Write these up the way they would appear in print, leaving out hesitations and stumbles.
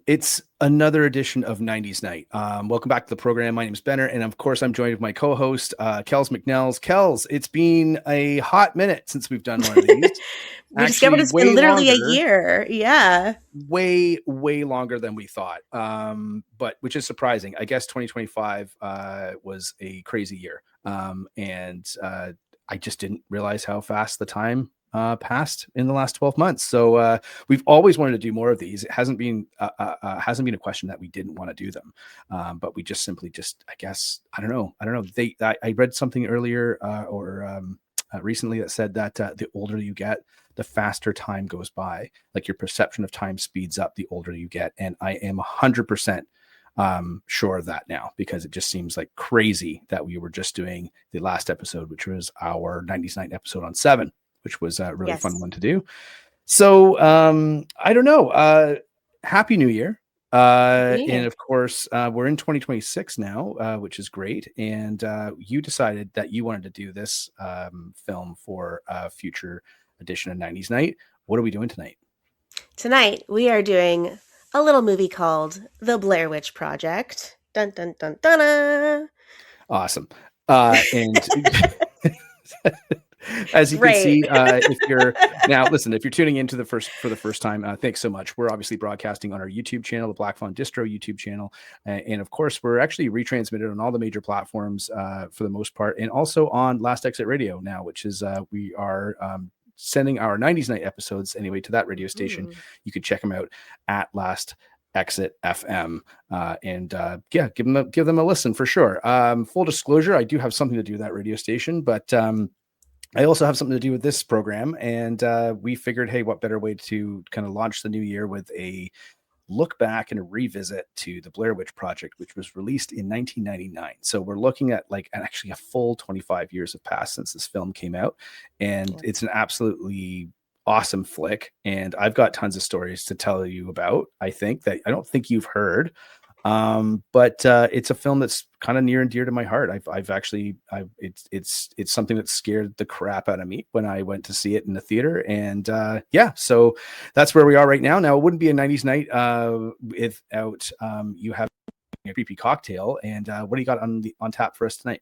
It's another edition of 90s Night. Welcome back to the program. My name is Benner, and of course, I'm joined with my co-host, Kells McNells. Kells, it's been a hot minute since we've done one of these. We discovered Actually, it's been way literally a longer, year. Yeah. way longer than we thought. But which is surprising. I guess 2025 was a crazy year, and I just didn't realize how fast the time passed in the last 12 months. So we've always wanted to do more of these. It hasn't been a question that we didn't want to do them, but we just simply I guess I don't know. I read something earlier recently that said that the older you get, the faster time goes by. Like your perception of time speeds up the older you get, and I am 100% sure of that now, because it just seems like crazy that we were just doing the last episode, which was our 90s Night episode on Seven, which was a really fun one to do. So I don't know. Happy New Year. And of course, we're in 2026 now, which is great. And you decided that you wanted to do this film for a future edition of 90s Night. What are we doing tonight? Tonight, we are doing a little movie called The Blair Witch Project. Dun, dun, dun, dun, dun. Awesome. And as you can see, if you're tuning into for the first time, thanks so much. We're obviously broadcasting on our YouTube channel, the Black Fawn Distro YouTube channel, and of course, we're actually retransmitted on all the major platforms for the most part, and also on Last Exit Radio now, which is we are sending our 90s Night episodes anyway to that radio station. You can check them out at Last Exit FM, and give them a listen for sure. Full disclosure, I do have something to do with that radio station, but I also have something to do with this program, and we figured, hey, what better way to kind of launch the new year with a look back and a revisit to the Blair Witch Project, which was released in 1999. So we're looking at actually a full 25 years have passed since this film came out, and it's an absolutely awesome flick. And I've got tons of stories to tell you about. I don't think you've heard. But it's a film that's kind of near and dear to my heart. It's something that scared the crap out of me when I went to see it in the theater. And so that's where we are right now. Now, it wouldn't be a 90s Night without you having a creepy cocktail. And what do you got on tap for us tonight?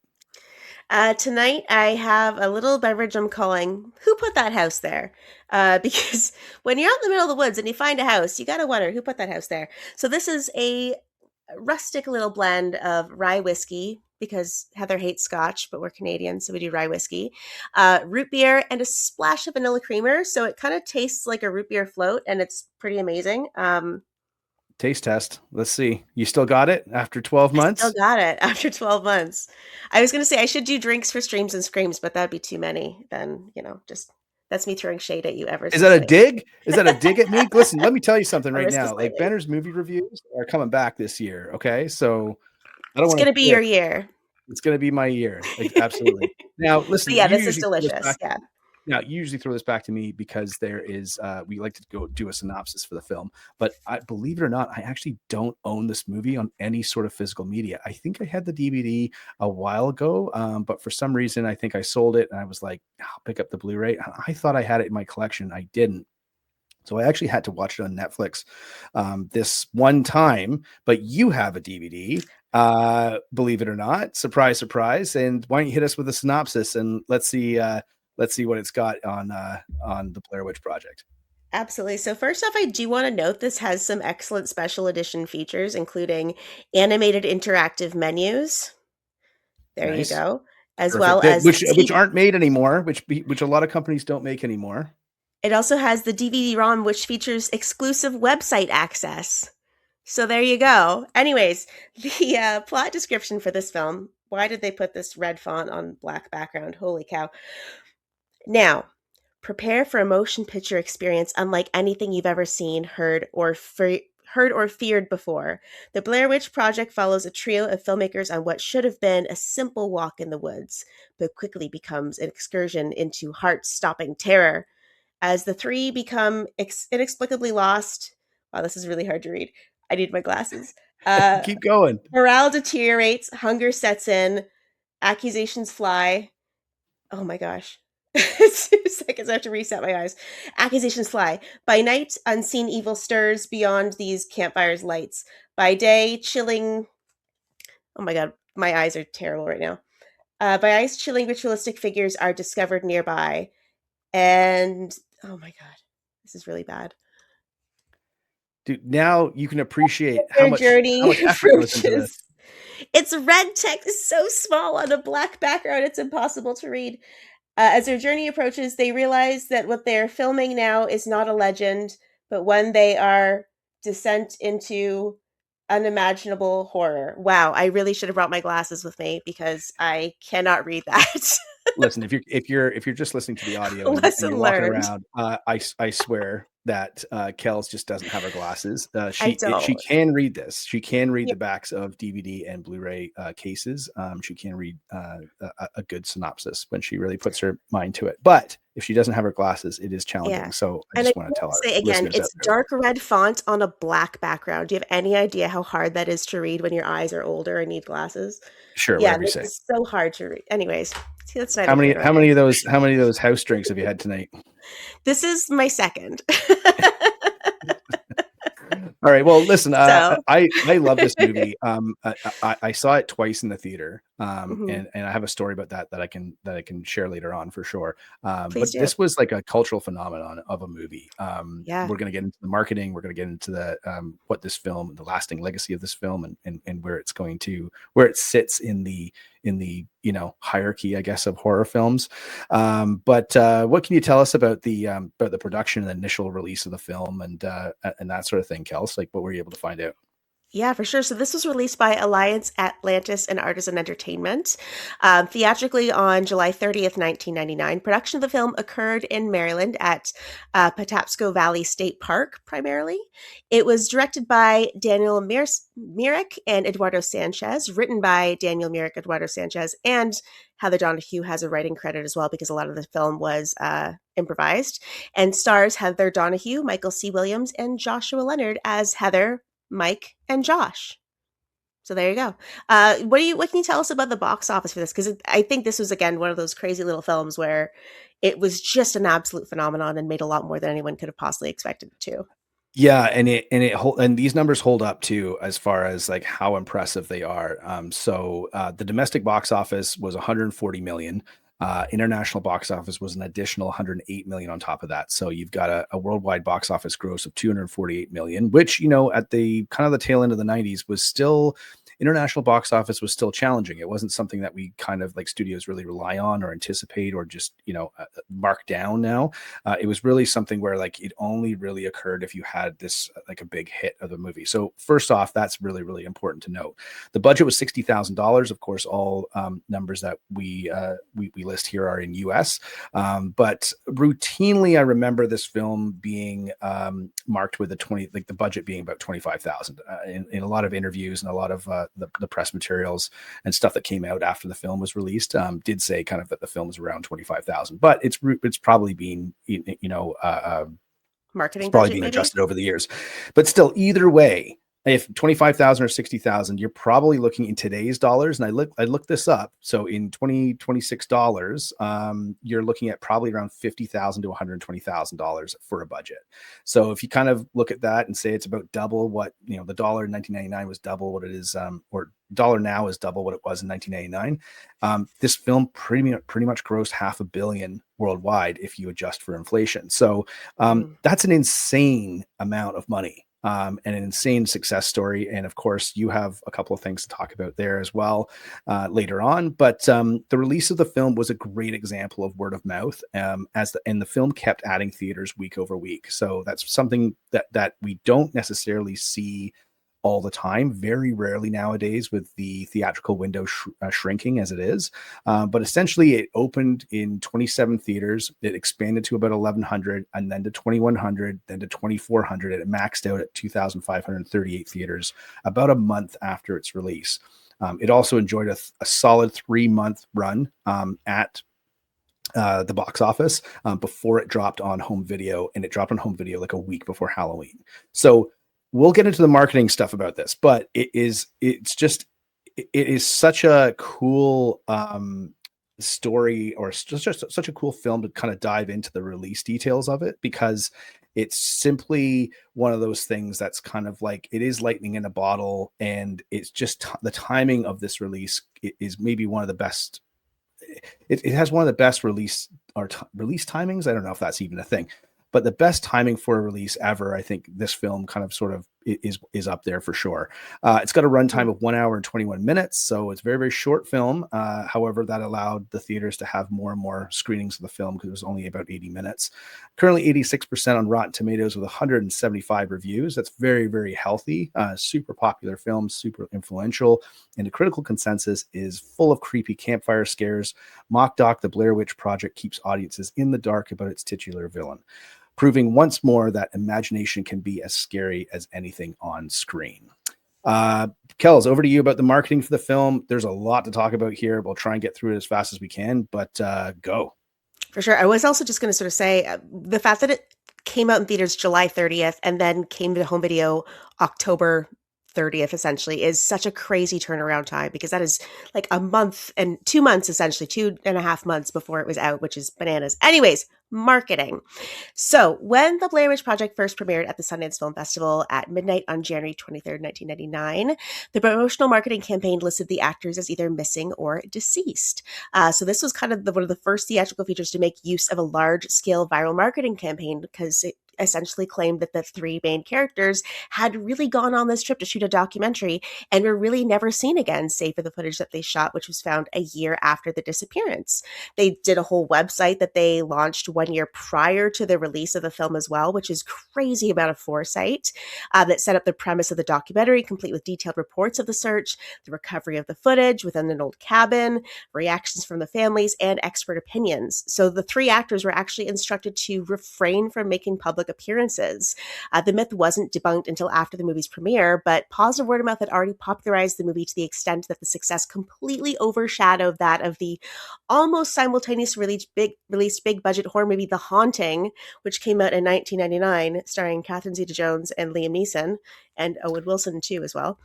Tonight, I have a little beverage I'm calling Who Put That House There? Because when you're out in the middle of the woods and you find a house, you got to wonder who put that house there. So this is a rustic little blend of rye whiskey, because Heather hates Scotch, but we're Canadian, so we do rye whiskey, root beer, and a splash of vanilla creamer. So it kind of tastes like a root beer float, and it's pretty amazing. Taste test. Let's see. You still got it after 12 months? I still got it after 12 months. I was going to say I should do drinks for streams and screams, but that'd be too many. Then, just that's me throwing shade at you ever. Is that a dig? Is that a dig at me? Listen, let me tell you something right now. Like, Benner's movie reviews are coming back this year. Okay. So it's going to be your year. It's going to be my year. Like, absolutely. Now, listen. Yeah, this is delicious. Yeah. Now, you usually throw this back to me because there is, we like to go do a synopsis for the film, but believe it or not, I actually don't own this movie on any sort of physical media. I think I had the DVD a while ago, but for some reason, I think I sold it, and I was like, I'll pick up the Blu-ray. I thought I had it in my collection. I didn't. So I actually had to watch it on Netflix this one time, but you have a DVD, believe it or not. Surprise, surprise. And why don't you hit us with a synopsis, and let's see what it's got on the Blair Witch Project. Absolutely. So first off, I do want to note this has some excellent special edition features, including animated interactive menus. There nice. You go. As Perfect. Well as which aren't made anymore, which a lot of companies don't make anymore. It also has the DVD-ROM, which features exclusive website access. So there you go. Anyways, the plot description for this film. Why did they put this red font on black background? Holy cow. Now, prepare for a motion picture experience unlike anything you've ever seen, heard, or feared before. The Blair Witch Project follows a trio of filmmakers on what should have been a simple walk in the woods, but quickly becomes an excursion into heart-stopping terror. As the three become inexplicably lost, wow, this is really hard to read. I need my glasses. Keep going. Morale deteriorates, hunger sets in, accusations fly. Oh my gosh. 2 seconds, I have to reset my eyes. Accusations fly. By night, unseen evil stirs beyond these campfires' lights. By day, chilling. Oh my god, my eyes are terrible right now. By ice, chilling ritualistic figures are discovered nearby. And oh my god, this is really bad. Dude, now you can appreciate Their how journey much effort goes into this. approaches. Its red text is so small on a black background, it's impossible to read. As their journey approaches, they realize that what they're filming now is not a legend, but one they are descent into unimaginable horror. Wow, I really should have brought my glasses with me because I cannot read that. Listen, if you're just listening to the audio and Lesson you're walking learned. around, I swear that Kells just doesn't have her glasses. I She don't. can read this. She can read Yeah. the backs of DVD and Blu-ray cases. She can read a good synopsis when she really puts her mind to it. But if she doesn't have her glasses, it is challenging. Yeah. So I And I just want to tell want to our say again, listeners out it's there. dark red font on a black background. Do you have any idea how hard that is to read when your eyes are older and need glasses? Sure, Yeah, whatever you this say. is so hard to read. Anyways, see, that's How neither many here nor how there. many of those house drinks have you had tonight? This is my second. All right. Well, listen, So, I love this movie. I saw it twice in the theater, mhm, and I have a story about that I can share later on for sure. please But do. this was like a cultural phenomenon of a movie. Yeah. We're going to get into the marketing. We're going to get into the what this film, the lasting legacy of this film, and where it's going to where it sits in the hierarchy, I guess, of horror films. But what can you tell us about the production and the initial release of the film and that sort of thing, Kels? Like, what were you able to find out? Yeah, for sure. So this was released by Alliance Atlantis and Artisan Entertainment, theatrically on July 30th, 1999. Production of the film occurred in Maryland at Patapsco Valley State Park, primarily. It was directed by Daniel Myrick and Eduardo Sanchez, written by Daniel Myrick, Eduardo Sanchez, and Heather Donahue has a writing credit as well because a lot of the film was improvised, and stars Heather Donahue, Michael C. Williams, and Joshua Leonard as Heather, Mike, and Josh. So there you go. What can you tell us about the box office for this? Because I think this was again one of those crazy little films where it was just an absolute phenomenon and made a lot more than anyone could have possibly expected it to. Yeah, and these numbers hold up too, as far as like how impressive they are. The domestic box office was 140 million. International box office was an additional 108 million on top of that. So you've got a worldwide box office gross of 248 million, which at the kind of the tail end of the 90s was still international box office was still challenging. It wasn't something that we kind of like studios really rely on or anticipate or just mark down now. It was really something where like it only really occurred if you had this like a big hit of the movie. So first off, that's really, really important to note. The budget was $60,000. Of course, all numbers that we list here are in US. But routinely, I remember this film being marked with the budget being about 25,000 in a lot of interviews and a lot of the press materials and stuff that came out after the film was released did say kind of that the film is around 25,000, but it's probably been it's Marketing probably budget, been maybe? adjusted over the years. But still, either way, if 25,000 or 60,000, you're probably looking in today's dollars. And I looked this up. So in 2026 dollars, you're looking at probably around $50,000 to $120,000 for a budget. So if you kind of look at that and say it's about double what, the dollar in 1999 was double what it is, or dollar now is double what it was in 1999. This film pretty much grossed $500 million worldwide if you adjust for inflation. So that's an insane amount of money. And an insane success story. And of course, you have a couple of things to talk about there as well later on. But the release of the film was a great example of word of mouth, and the film kept adding theaters week over week. So that's something that we don't necessarily see all the time, very rarely nowadays, with the theatrical window shrinking as it is. But essentially, it opened in 27 theaters. It expanded to about 1,100, and then to 2,100, then to 2,400, and it maxed out at 2,538 theaters about a month after its release. It also enjoyed a solid 3-month run at the box office before it dropped on home video, and it dropped on home video like a week before Halloween. So we'll get into the marketing stuff about this, but it is such a cool story, or just such a cool film to kind of dive into the release details of it, because it's simply one of those things that's kind of like, it is lightning in a bottle, and it's just the timing of this release is maybe one of the best. It has one of the best release timings. I don't know if that's even a thing, but the best timing for a release ever. I think this film kind of sort of is up there for sure. It's got a runtime of 1 hour and 21 minutes, so it's a very, very short film. However, that allowed the theaters to have more and more screenings of the film because it was only about 80 minutes. Currently 86% on Rotten Tomatoes with 175 reviews. That's very, very healthy. Super popular film, super influential, and the critical consensus is full of creepy campfire scares. Mock Doc, The Blair Witch Project keeps audiences in the dark about its titular villain, proving once more that imagination can be as scary as anything on screen. Kells, over to you about the marketing for the film. There's a lot to talk about here. We'll try and get through it as fast as we can, but go. For sure. I was also just going to sort of say the fact that it came out in theaters July 30th and then came to home video October 30th essentially is such a crazy turnaround time, because that is like a month and 2 months, essentially 2.5 months before it was out, which is bananas. Anyways, marketing. So when the Blair Witch Project first premiered at the Sundance Film Festival at midnight on January 23rd, 1999, the promotional marketing campaign listed the actors as either missing or deceased. So this was kind of one of the first theatrical features to make use of a large-scale viral marketing campaign, because it essentially claimed that the three main characters had really gone on this trip to shoot a documentary and were really never seen again, save for the footage that they shot, which was found a year after the disappearance. They did a whole website that they launched 1 year prior to the release of the film as well, which is crazy amount of foresight, that set up the premise of the documentary, complete with detailed reports of the search, the recovery of the footage within an old cabin, reactions from the families, and expert opinions. So the three actors were actually instructed to refrain from making public appearances. The myth wasn't debunked until after the movie's premiere, but positive word of mouth had already popularized the movie to the extent that the success completely overshadowed that of the almost simultaneously released big budget horror movie The Haunting, which came out in 1999, starring Catherine Zeta-Jones and Liam Neeson, and Owen Wilson too as well.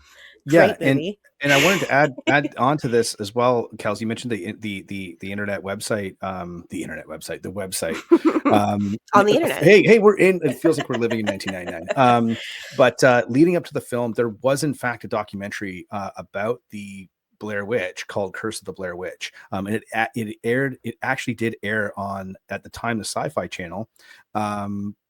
Yeah, Great movie. And I wanted to add on to this as well, Kels. You mentioned the internet website, the website. On the internet. Hey, we're in. It feels like we're living in 1999. But leading up to the film, there was in fact a documentary about the Blair Witch called Curse of the Blair Witch. And it actually did air on, at the time, the Sci-Fi Channel.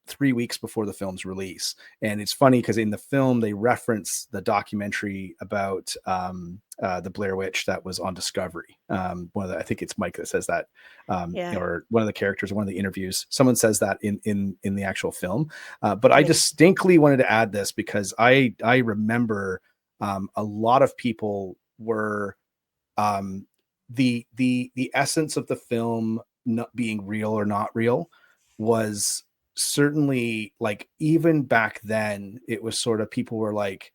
3 weeks before the film's release. And it's funny because in the film they reference the documentary about the Blair Witch that was on Discovery. I think it's Mike that says that, or one of the characters, one of the interviews, someone says that in the actual film. But I distinctly wanted to add this because I remember a lot of people were the essence of the film not being real or not real was certainly, like, even back then it was sort of, people were like,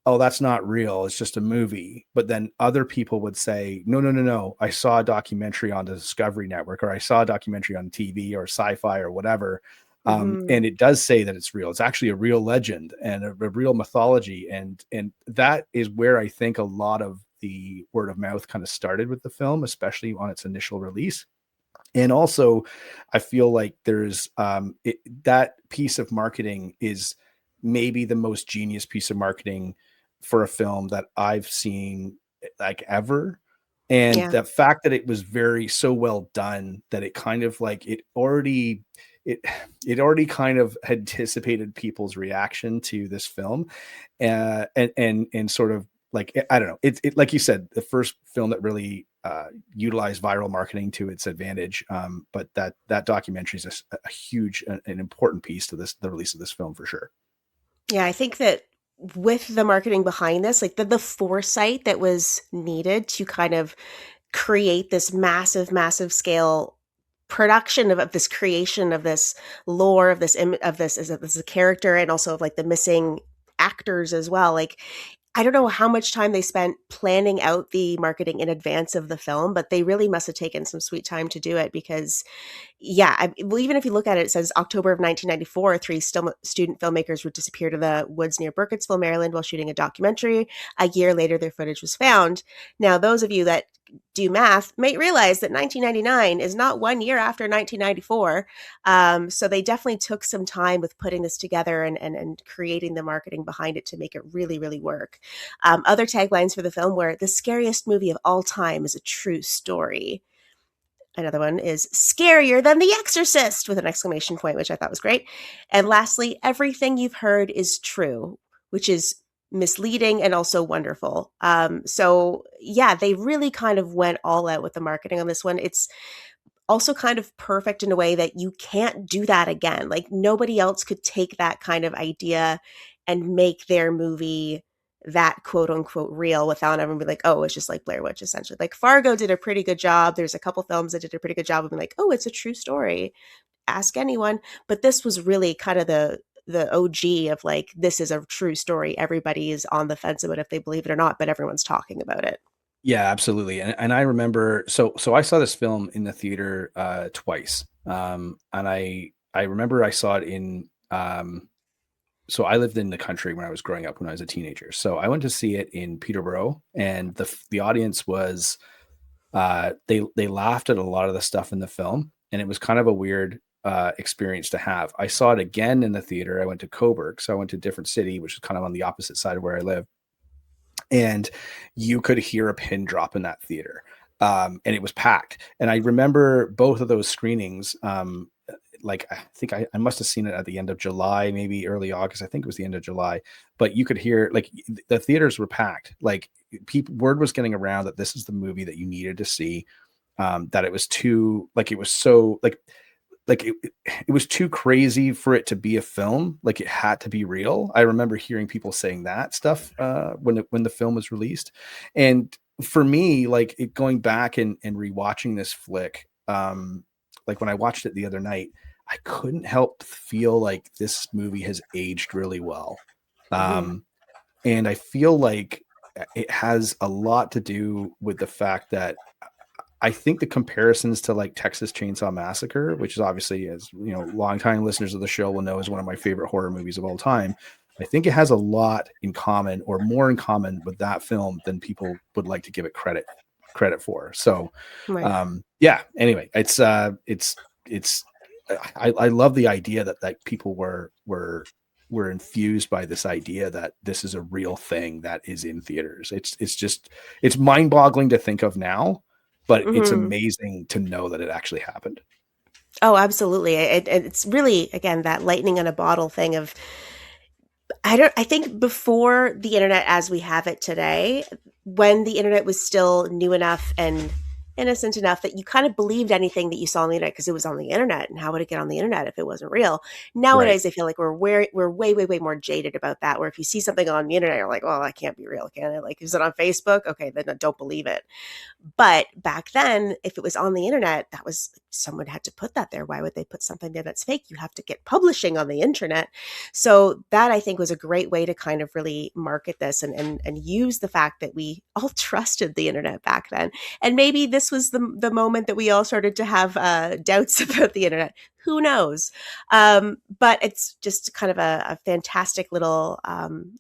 oh, that's not real, it's just a movie. But then other people would say, no, I saw a documentary on the Discovery Network, or I saw a documentary on TV or Sci-Fi or whatever. And it does say that it's real. It's actually a real legend and a real mythology. And that is where I think a lot of the word of mouth kind of started with the film, especially on its initial release. And also, I feel like there's that piece of marketing is maybe the most genius piece of marketing for a film that I've seen, like, ever. And the fact that it was so well done that it kind of like it already kind of anticipated people's reaction to this film, and sort of, like, I don't know, it like you said, the first film that really utilized viral marketing to its advantage. But that documentary is a huge and important piece to the release of this film for sure. Yeah, I think that with the marketing behind this, like the foresight that was needed to kind of create this massive scale production of this creation of this lore of this as a character, and also of like the missing actors as well. Like, I don't know how much time they spent planning out the marketing in advance of the film, but they really must have taken some sweet time to do it because, even if you look at it, it says October of 1994, three student filmmakers would disappear to the woods near Burkittsville, Maryland, while shooting a documentary. A year later, their footage was found. Now, those of you that do math might realize that 1999 is not 1 year after 1994. So they definitely took some time with putting this together and creating the marketing behind it to make it really, really work. Other taglines for the film were the scariest movie of all time is a true story. Another one is scarier than The Exorcist with an exclamation point, which I thought was great. And lastly, everything you've heard is true, which is misleading and also wonderful. So yeah, they really kind of went all out with the marketing on this one. It's also kind of perfect in a way that you can't do that again. Like nobody else could take that kind of idea and make their movie that quote unquote real without everyone being like, oh, it's just like Blair Witch, essentially. Like Fargo did a pretty good job. There's a couple films that did a pretty good job of being like, oh, it's a true story. Ask anyone. But this was really kind of the OG of like, this is a true story. Everybody is on the fence about if they believe it or not, but everyone's talking about it. Yeah, absolutely. And I remember, so I saw this film in the theater twice. And I remember I saw it in so I lived in the country when I was growing up when I was a teenager. So I went to see it in Peterborough, and the audience was they laughed at a lot of the stuff in the film, and it was kind of a weird experience to have. I saw it again in the theater. I went to Coburg, so I went to a different city, which is kind of on the opposite side of where I live, and you could hear a pin drop in that theater. And it was packed. And I remember both of those screenings. Like I think I must have seen it at the end of July, maybe early August. I think it was the end of July, but you could hear like the theaters were packed. Like word was getting around that this is the movie that you needed to see. That it was too like it was so like it was too crazy for it to be a film. Like it had to be real. I remember hearing people saying that stuff when the film was released. And for me, like going back and rewatching this flick, like when I watched it the other night, I couldn't help feel like this movie has aged really well. Mm-hmm. And I feel like it has a lot to do with the fact that I think the comparisons to like Texas Chainsaw Massacre, which is obviously, as you know, longtime listeners of the show will know, is one of my favorite horror movies of all time. I think it has a lot in common, or more in common, with that film than people would like to give it credit for. So, Right. yeah. Anyway, it's I love the idea that people were infused by this idea that this is a real thing that is in theaters. It's mind boggling to think of now, but it's Mm-hmm. amazing to know that it actually happened. Oh, absolutely. It's really, again, that lightning in a bottle thing of, I think before the internet as we have it today, when the internet was still new enough and innocent enough that you kind of believed anything that you saw on the internet because it was on the internet, and how would it get on the internet if it wasn't real? Right. Nowadays, I feel like we're way more jaded about that. Where if you see something on the internet, you're like, well, that can't be real, can it? Like, is it on Facebook? Okay, then don't believe it. But back then, if it was on the internet, that was someone had to put that there. Why would they put something there that's fake? You have to get publishing on the internet. So that I think was a great way to kind of really market this and use the fact that we all trusted the internet back then. And maybe this was the moment that we all started to have doubts about the internet. Who knows? But it's just kind of a fantastic little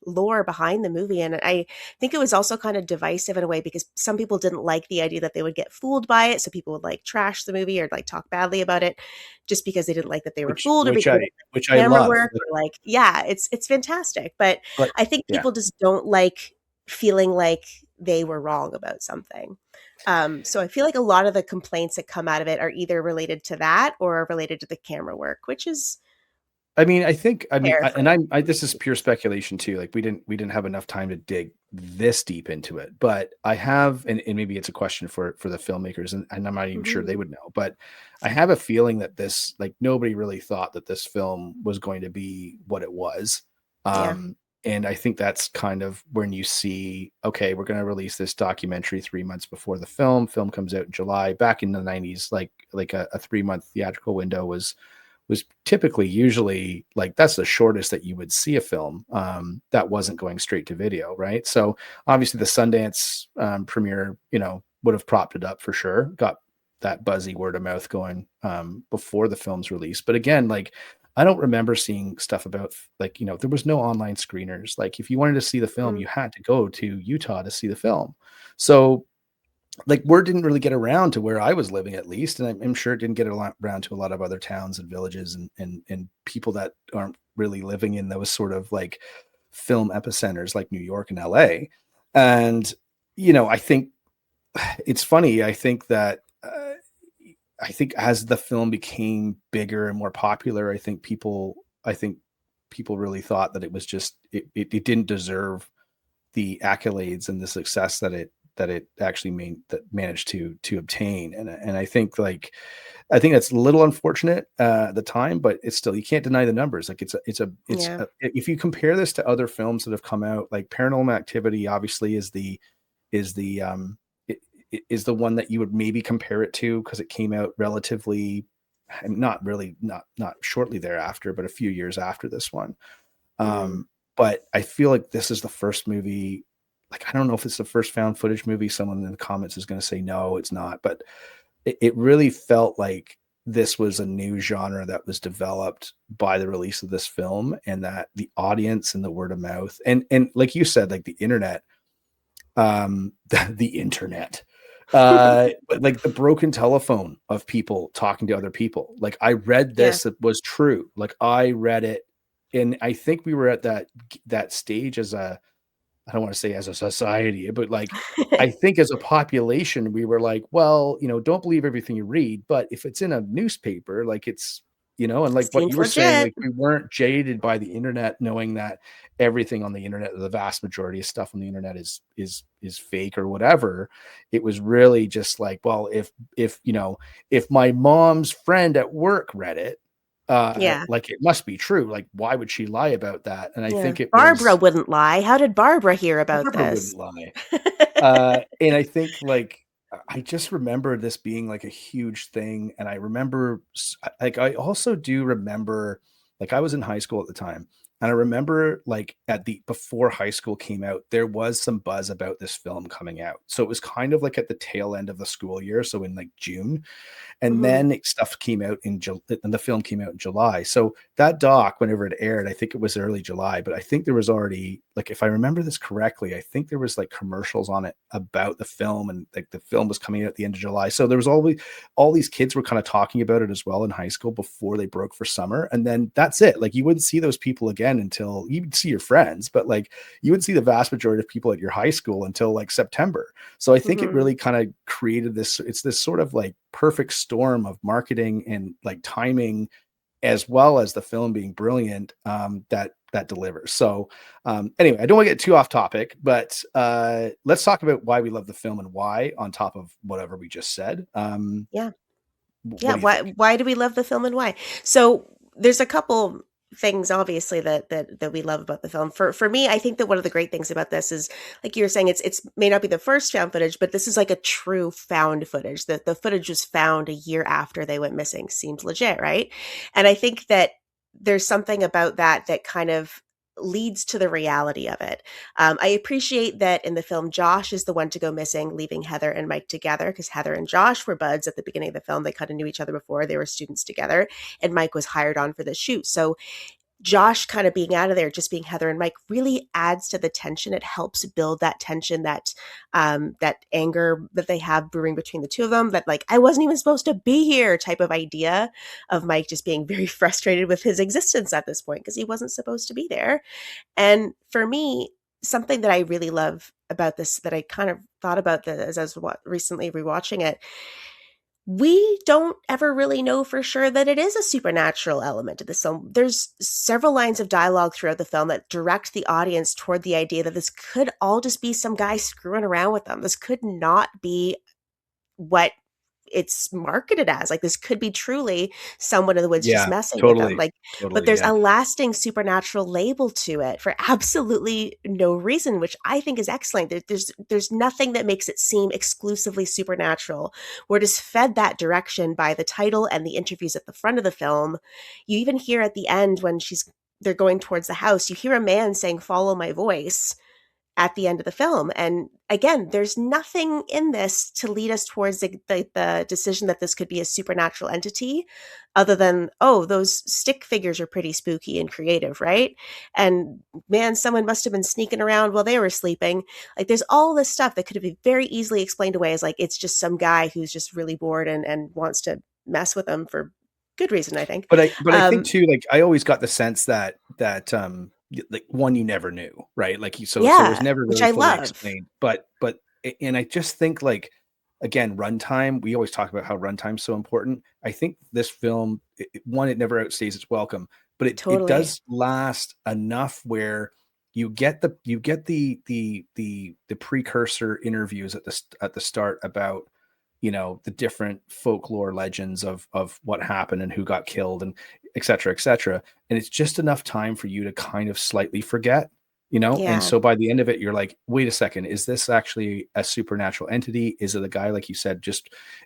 lore behind the movie. And I think it was also kind of divisive in a way because some people didn't like the idea that they would get fooled by it. So people would like trash the movie or like talk badly about it just because they didn't like that they were Which fooled or which because I of which the I camera love. work or like, yeah, it's fantastic. But But I think yeah. people just don't like feeling like they were wrong about something. So I feel like a lot of the complaints that come out of it are either related to that or related to the camera work, which is I mean, fair for this is pure speculation too. Like we didn't have enough time to dig this deep into it, but I have, and maybe it's a question for the filmmakers, and I'm not even sure Mhm. they would know, but I have a feeling that this, like nobody really thought that this film was going to be what it was. Yeah. And I think that's kind of when you see, okay, we're going to release this documentary 3 months before the film comes out in July. Back in the 90s, like a 3 month theatrical window was typically usually like that's the shortest that you would see a film that wasn't going straight to video, right? So obviously the Sundance premiere, would have propped it up for sure, got that buzzy word of mouth going before the film's release. But again, like I don't remember seeing stuff about like, there was no online screeners. Like if you wanted to see the film, Mm. you had to go to Utah to see the film. So like word didn't really get around to where I was living, at least, and I'm sure it didn't get around to a lot of other towns and villages and people that aren't really living in those sort of like film epicenters like New York and LA. And I think it's funny. I think as the film became bigger and more popular, I think people really thought that it was just it didn't deserve the accolades and the success that it actually managed to obtain. And I think I think that's a little unfortunate at the time, but it's still, you can't deny the numbers. Like Yeah. if you compare this to other films that have come out, like Paranormal Activity obviously is the is the one that you would maybe compare it to, because it came out relatively, not really, not shortly thereafter, but a few years after this one. Mm. But I feel like this is the first movie. Like, I don't know if it's the first found footage movie. Someone in the comments is going to say no, it's not. But it really felt like this was a new genre that was developed by the release of this film, and that the audience and the word of mouth and like you said, like the internet, the internet, but like the broken telephone of people talking to other people. Like, I read Yeah. this, it was true. Like, I read it, and I think we were at that stage as a, I don't want to say as a society, but like, I think as a population, we were like, well, don't believe everything you read, but if it's in a newspaper, like it's, and like what you Seems were saying, legit. like we weren't jaded by the internet, knowing that everything on the internet, the vast majority of stuff on the internet is fake or whatever. It was really just like, well, if my mom's friend at work read it, Yeah. like it must be true. Like, why would she lie about that? And I Yeah. think it Barbara was, wouldn't lie. How did Barbara hear about Barbara this? wouldn't lie. And I think, like, I just remember this being like a huge thing. And I remember, like, I also do remember, like, I was in high school at the time. And I remember, like, before high school came out, there was some buzz about this film coming out. So it was kind of like at the tail end of the school year. So in like June, and Mhm. then stuff came out and the film came out in July. So that doc, whenever it aired, I think it was early July, but I think there was already, like, if I remember this correctly, I think there was like commercials on it about the film, and like the film was coming out at the end of July. So there was always, all these kids were kind of talking about it as well in high school before they broke for summer. And then that's it. Like, you wouldn't see those people again until, you'd see your friends, but like you would see the vast majority of people at your high school until like September. So I think it Mhm. really kind of created this, it's this sort of like perfect storm of marketing and like timing, as well as the film being brilliant, that delivers. So anyway, I don't want to get too off topic, but let's talk about why we love the film and why, on top of whatever we just said. Yeah. What Yeah, do you think? why do we love the film and why? So there's a couple things obviously that we love about the film. For me, I think that one of the great things about this is, like you were saying, it's may not be the first found footage, but this is like a true found footage. The footage was found a year after they went missing. Seems legit, right? And I think that there's something about that that kind of leads to the reality of it. I appreciate that in the film, Josh is the one to go missing, leaving Heather and Mike together, because Heather and Josh were buds at the beginning of the film. They kind of knew each other before, they were students together, and Mike was hired on for the shoot. So Josh kind of being out of there, just being Heather and Mike, really adds to the tension. It helps build that tension, that anger that they have brewing between the two of them. That, like, I wasn't even supposed to be here type of idea of Mike just being very frustrated with his existence at this point because he wasn't supposed to be there. And for me, something that I really love about this, that I kind of thought about as I was recently rewatching it, we don't ever really know for sure that it is a supernatural element to this film. There's several lines of dialogue throughout the film that direct the audience toward the idea that this could all just be some guy screwing around with them. This could not be what it's marketed as. Like, this could be truly someone in the woods just Yeah, messing with them. totally. Like, but Totally. there's Yeah. a lasting supernatural label to it for absolutely no reason, which I think is excellent. There's nothing that makes it seem exclusively supernatural. We're just fed that direction by the title and the interviews at the front of the film. You even hear at the end when they're going towards the house, you hear a man saying, "Follow my voice." at the end of the film. And again, there's nothing in this to lead us towards the decision that this could be a supernatural entity other than, oh, those stick figures are pretty spooky and creative, right? And man, someone must have been sneaking around while they were sleeping. Like there's all this stuff that could have been very easily explained away as like it's just some guy who's just really bored and wants to mess with them for good reason, I think. But I think too, like I always got the sense that like one, you never knew, right? Like so it was Yeah, never which really I fully love. explained. But and I just think like again, runtime. We always talk about how runtime's so important. I think this film, one, it never outstays its welcome, but it Totally. does last enough where you get the precursor interviews at the start about the different folklore legends of what happened and who got killed and et cetera, et cetera. And it's just enough time for you to kind of slightly forget. And Yeah. so by the end of it, you're like, wait a second, is this actually a supernatural entity? Is it a guy, like you said, is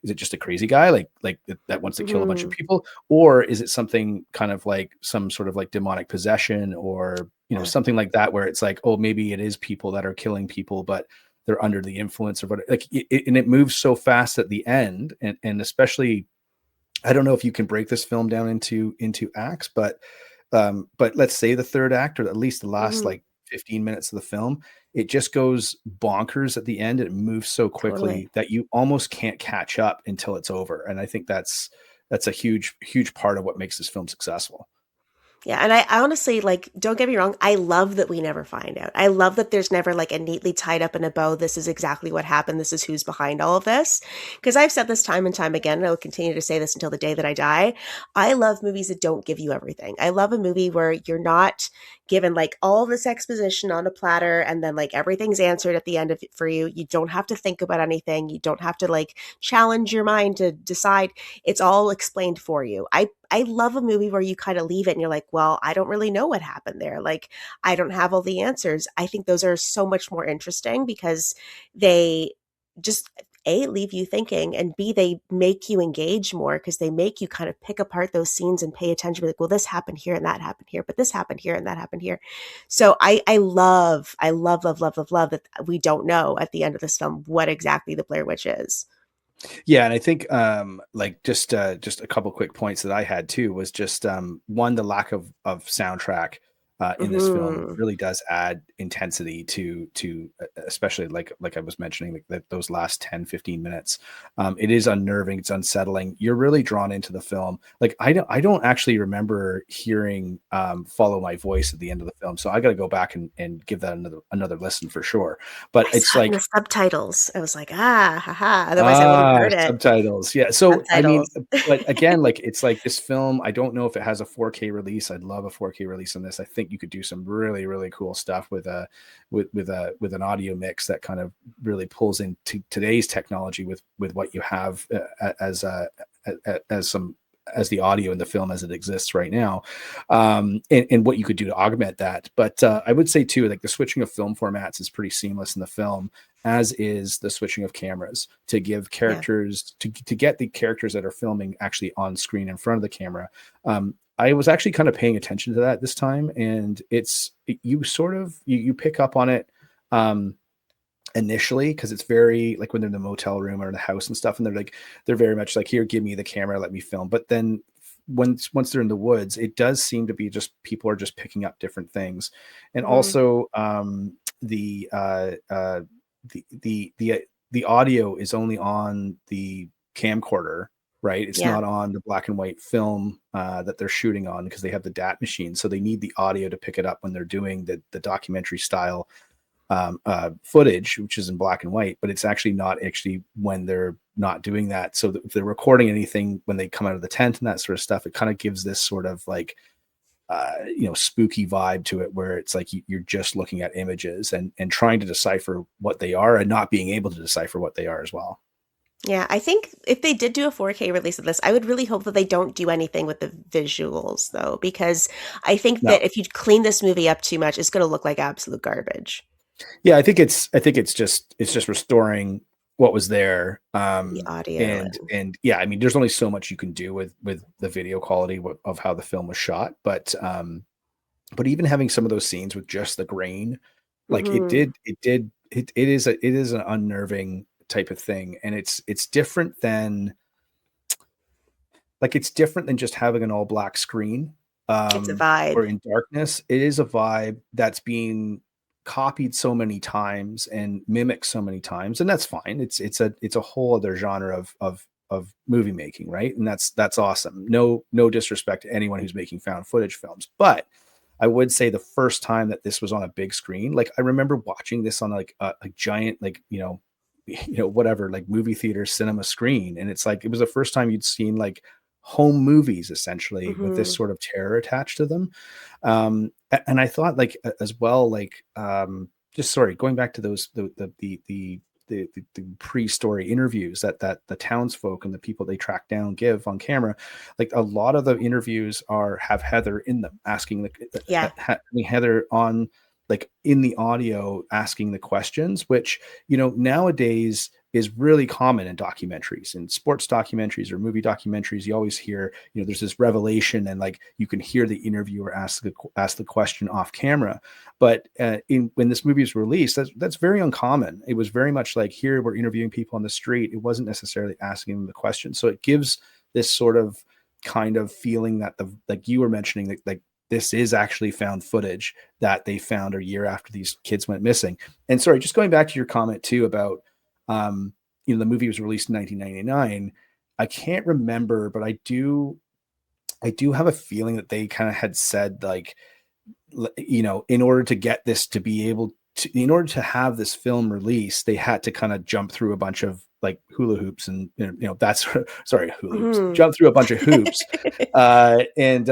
it just a crazy guy like that wants to kill a bunch of Mhm. people? Or is it something kind of like some sort of like demonic possession or Yeah. something like that, where it's like, oh, maybe it is people that are killing people, but they're under the influence of what, like and it moves so fast at the end, and especially, I don't know if you can break this film down into acts, but let's say the third act, or at least the last Mhm. like 15 minutes of the film, it just goes bonkers at the end. It moves so Totally. quickly that you almost can't catch up until it's over, and I think that's a huge part of what makes this film successful. Yeah, and I honestly, like, don't get me wrong, I love that we never find out. I love that there's never like a neatly tied up in a bow, this is exactly what happened, this is who's behind all of this. Because I've said this time and time again, and I will continue to say this until the day that I die. I love movies that don't give you everything. I love a movie where you're not given like all this exposition on a platter and then like everything's answered at the end of it for you. You don't have to think about anything. You don't have to like challenge your mind to decide. It's all explained for you. I love a movie where you kind of leave it and you're like, well, I don't really know what happened there. Like, I don't have all the answers. I think those are so much more interesting because they just A, leave you thinking, and B, they make you engage more because they make you kind of pick apart those scenes and pay attention. Be like, well, this happened here and that happened here, but this happened here and that happened here. So I love that we don't know at the end of this film what exactly the Blair Witch is. Yeah, and I think like just a couple quick points that I had too was just one, the lack of soundtrack in this film Hmm. really does add intensity to especially like I was mentioning, like those last 10-15 minutes. It is unnerving, it's unsettling. You're really drawn into the film. Like I don't actually remember hearing Follow My Voice at the end of the film. So I got to go back and give that another listen for sure. But I it's saw it in the like, subtitles. I was like, ah, haha. Otherwise, I would have heard it. subtitles. Yeah. So, I mean, Subtitles. but again, like it's like this film, I don't know if it has a 4K release. I'd love a 4K release on this. I think you could do some really, really cool stuff with with an audio mix that kind of really pulls into today's technology with what you have as some as the audio in the film as it exists right now, and what you could do to augment that. But I would say too, like the switching of film formats is pretty seamless in the film, as is the switching of cameras to give Yeah. characters to get the characters that are filming actually on screen in front of the camera. I was actually kind of paying attention to that this time, and you sort of you pick up on it initially, because it's very like when they're in the motel room or in the house and stuff, and they're very much like, here, give me the camera, let me film. But then once they're in the woods, it does seem to be just people are just picking up different things. And Hmm. also the uh uh the audio is only on the camcorder, right? It's Yeah. not on the black and white film that they're shooting on, because they have the DAT machine, so they need the audio to pick it up when they're doing the documentary style footage, which is in black and white. But it's actually not actually when they're not doing that. So if they're recording anything when they come out of the tent and that sort of stuff, it kind of gives this sort of like spooky vibe to it, where it's like you're just looking at images and trying to decipher what they are, and not being able to decipher what they are as well. Yeah. I think if they did do a 4K release of this, I would really hope that they don't do anything with the visuals, though, because I think No, that if you clean this movie up too much, it's going to look like absolute garbage. yeah, I think it's just restoring what was there. The audio and And yeah, I mean, there's only so much you can do with the video quality of how the film was shot, but even having some of those scenes with just the grain Like Mm-hmm. it is an unnerving type of thing. And it's different than it's different than just having an all black screen, It's a or vibe. in darkness. It is a vibe that's being copied so many times and mimicked so many times, and that's fine. It's a whole other genre of movie making, right? And that's awesome. No disrespect to anyone who's making found footage films, but I would say the first time that this was on a big screen, like I remember watching this on like a giant, like, whatever, like movie theater cinema screen. And it's like, it was the first time you'd seen like home movies essentially with this Mm-hmm. sort of terror attached to them. And I thought like as well, like, just sorry, going back to those, the pre-story interviews that the townsfolk and the people they track down give on camera, like a lot of the interviews have Heather in them asking Yeah. Heather on, like in the audio, asking the questions, which, nowadays is really common in documentaries, in sports documentaries or movie documentaries. You always hear, there's this revelation, and like you can hear the interviewer ask the question off camera. But when this movie was released, that's very uncommon. It was very much like, here we're interviewing people on the street. It wasn't necessarily asking them the question. So it gives this sort of kind of feeling that like you were mentioning, that like this is actually found footage that they found a year after these kids went missing. And sorry, just going back to your comment too about, the movie was released in 1999. I can't remember, but I do have a feeling that they kind of had said, like, in order to get this to be able to, in order to have this film released, they had to kind of jump through a bunch of like hula hoops, and that's sorry, hula hoops, Mm-hmm. jump through a bunch of hoops, and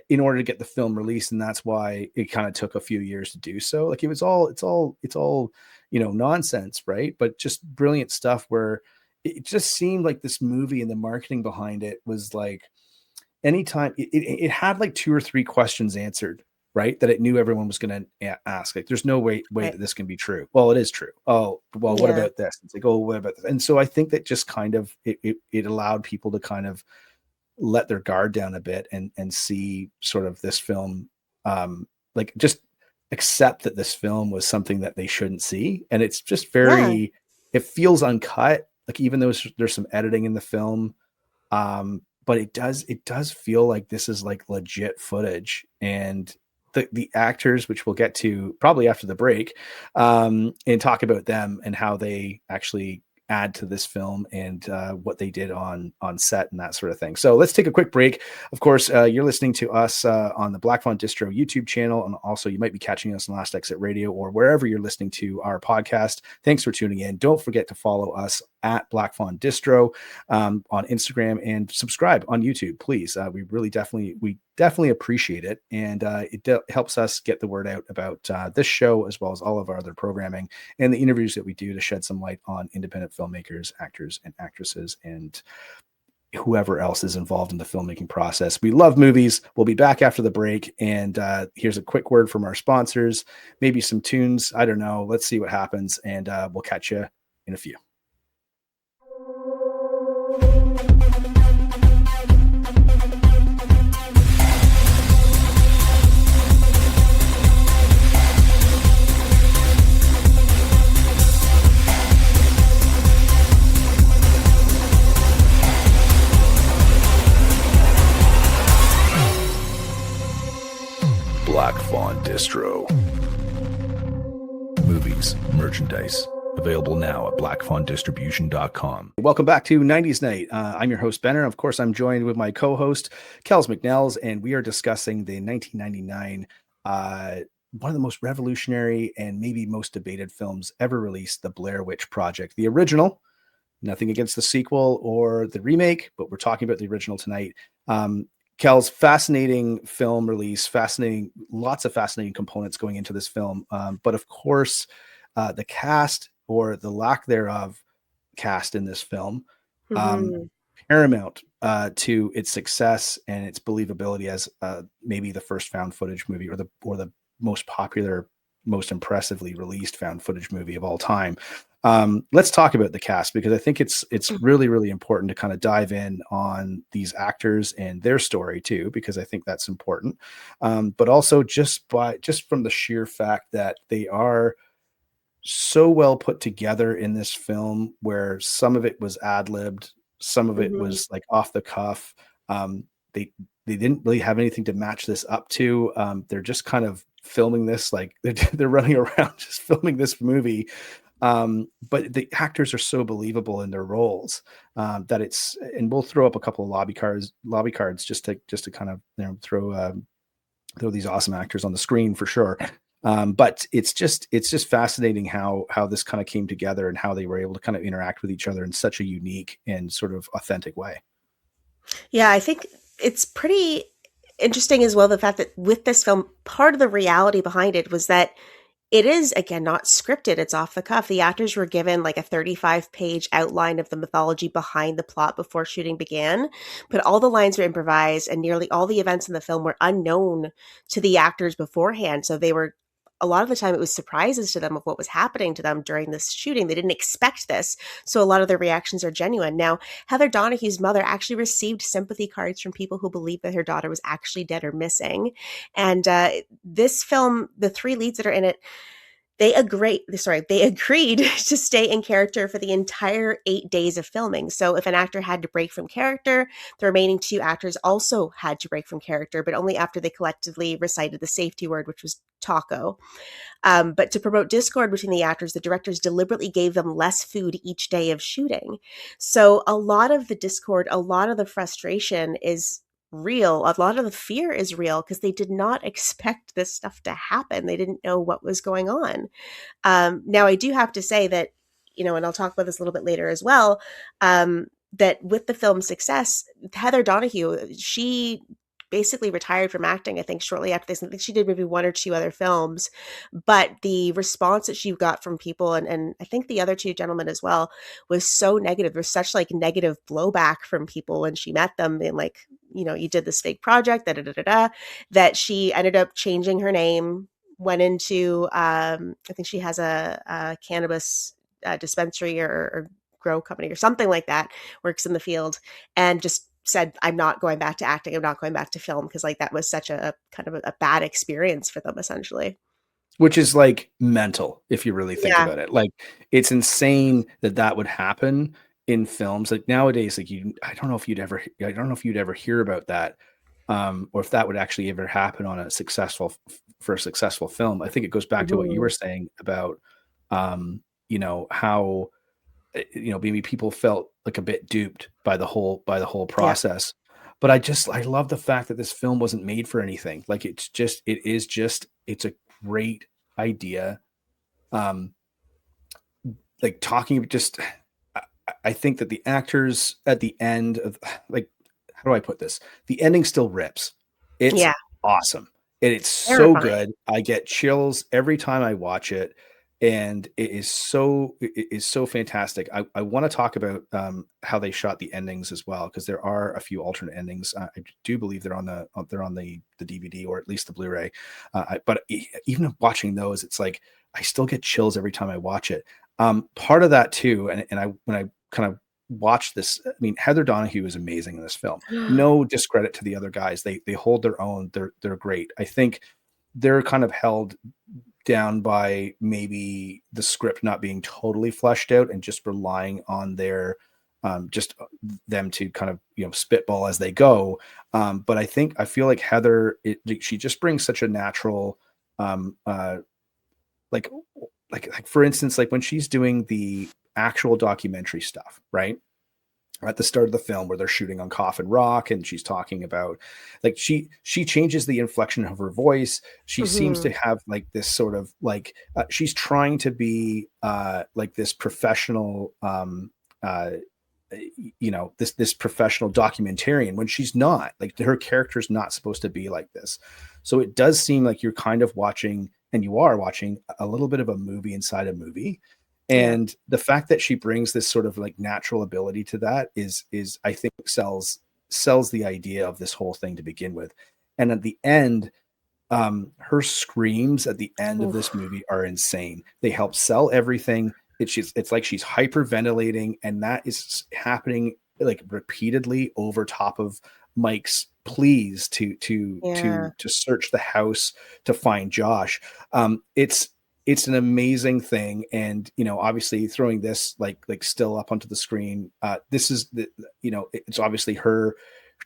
in order to get the film released. And that's why it kind of took a few years to do so. Like, it's all nonsense, right? But just brilliant stuff, where it just seemed like this movie and the marketing behind it was like, anytime it had like two or three questions answered, right, that it knew everyone was going to ask. Like, there's no way Right. that this can be true. Well, it is true. Oh, well, what Yeah. about this? It's like, oh, what about this? And so I think that just kind of it allowed people to kind of let their guard down a bit, and see sort of this film, like, just accept that this film was something that they shouldn't see. And it's just Yeah. very, it feels uncut, like, even though there's some editing in the film, but it does feel like this is like legit footage. And the actors, which we'll get to probably after the break, and talk about them and how they actually add to this film, and what they did on set and that sort of thing. So let's take a quick break. Of course, you're listening to us on the Black Fawn Distro YouTube channel, and also you might be catching us on Last Exit Radio or wherever you're listening to our podcast. Thanks for tuning in. Don't forget to follow us at Black Fawn Distro on Instagram, and subscribe on YouTube, please. We definitely appreciate it, and it helps us get the word out about this show, as well as all of our other programming and the interviews that we do, to shed some light on independent filmmakers, actors and actresses, and whoever else is involved in the filmmaking process. We love movies. We'll be back after the break, and here's a quick word from our sponsors, maybe some tunes. I don't know. Let's see what happens, and we'll catch you in a few. Black Fawn Distro. Movies, merchandise, available now at blackfawndistribution.com. Welcome back to 90s Night. I'm your host, Benner. Of course, I'm joined with my co-host, Kells McNells, and we are discussing the 1999, one of the most revolutionary and maybe most debated films ever released, The Blair Witch Project. The original. Nothing against the sequel or the remake, but we're talking about the original tonight. Kells, fascinating film release, lots of fascinating components going into this film. But of course, the cast, or the lack thereof cast in this film, Mm-hmm. paramount to its success and its believability as maybe the first found footage movie, or the most popular most impressively released found footage movie of all time. Let's talk about the cast, because I think it's really, really important to kind of dive in on these actors and their story too, because I think that's important. But also just from the sheer fact that they are so well put together in this film, where some of it was ad-libbed, some of it Mhm. was like off the cuff. They didn't really have anything to match this up to. They're just kind of filming this, like they're running around just filming this movie. But the actors are so believable in their roles, that it's, and we'll throw up a couple of lobby cards just to kind of, you know, throw these awesome actors on the screen for sure. But it's just fascinating how this kind of came together and how they were able to kind of interact with each other in such a unique and sort of authentic way. Yeah, I think it's pretty interesting as well, the fact that with this film, part of the reality behind it was that it is, again, not scripted. It's off the cuff. The actors were given like a 35-page outline of the mythology behind the plot before shooting began, but all the lines were improvised and nearly all the events in the film were unknown to the actors beforehand. So they were, a lot of the time, it was surprises to them of what was happening to them during this shooting. They didn't expect this. So a lot of their reactions are genuine. Now, Heather Donahue's mother actually received sympathy cards from people who believed that her daughter was actually dead or missing. And this film, the three leads that are in it, they agreed to stay in character for the entire 8 days of filming. So if an actor had to break from character, the remaining two actors also had to break from character, but only after they collectively recited the safety word, which was taco. But to promote discord between the actors, the directors deliberately gave them less food each day of shooting. So a lot of the discord, a lot of the frustration is real. A lot of the fear is real because they did not expect this stuff to happen. They didn't know what was going on. Now, I do have to say that, and I'll talk about this a little bit later as well, that with the film's success, Heather Donahue, she basically retired from acting, I think, shortly after this. I think she did maybe one or two other films, but the response that she got from people, and I think the other two gentlemen as well, was so negative. There's such like negative blowback from people when she met them, and like, you did this fake project, that she ended up changing her name, went into, I think she has a cannabis dispensary or grow company or something like that, works in the field, and just said, I'm not going back to acting. I'm not going back to film, because like that was such a kind of a bad experience for them, essentially. Which is like mental if you really think Yeah. about it. Like, it's insane that would happen in films. Like nowadays, like I don't know if you'd ever hear about that, or if that would actually ever happen on for a successful film. I think it goes back to what you Mhm. were saying about, how, maybe people felt like a bit duped by the whole Yeah. process. But I love the fact that this film wasn't made for anything. Like, it's a great idea. Um, like talking just, I, I think that the actors at the end of, like, how do I put this? The ending still rips. It's Yeah. awesome. And it's so Terrifying. good. I get chills every time I watch it. And it is so fantastic. I want to talk about how they shot the endings as well, because there are a few alternate endings. I do believe they're on the DVD, or at least the Blu-ray. But even watching those, it's like I still get chills every time I watch it. Part of that too, and when I kind of watch this, I mean, Heather Donahue is amazing in this film. No discredit to the other guys; they hold their own. They're great. I think they're kind of held down by maybe the script not being totally fleshed out and just relying on their just them to kind of spitball as they go. But I feel like Heather, she just brings such a natural like like for instance, like when she's doing the actual documentary stuff, right? At the start of the film where they're shooting on Coffin Rock, and she's talking about, like, she changes the inflection of her voice. She seems to Mhm. have like this sort of like she's trying to be like this professional uh this professional documentarian, when she's not. Like, her character's not supposed to be like this. So it does seem like you're kind of watching, and you are watching, a little bit of a movie inside a movie. Yeah. And the fact that she brings this sort of like natural ability to that is I think sells the idea of this whole thing to begin with. And at the end, Her screams at the end of this Oof. movie are insane. They help sell everything. It's like she's hyperventilating, and that is happening like repeatedly over top of Mike's pleas Yeah. to search the house to find Josh. It's an amazing thing, and obviously throwing this like still up onto the screen. This is it's obviously her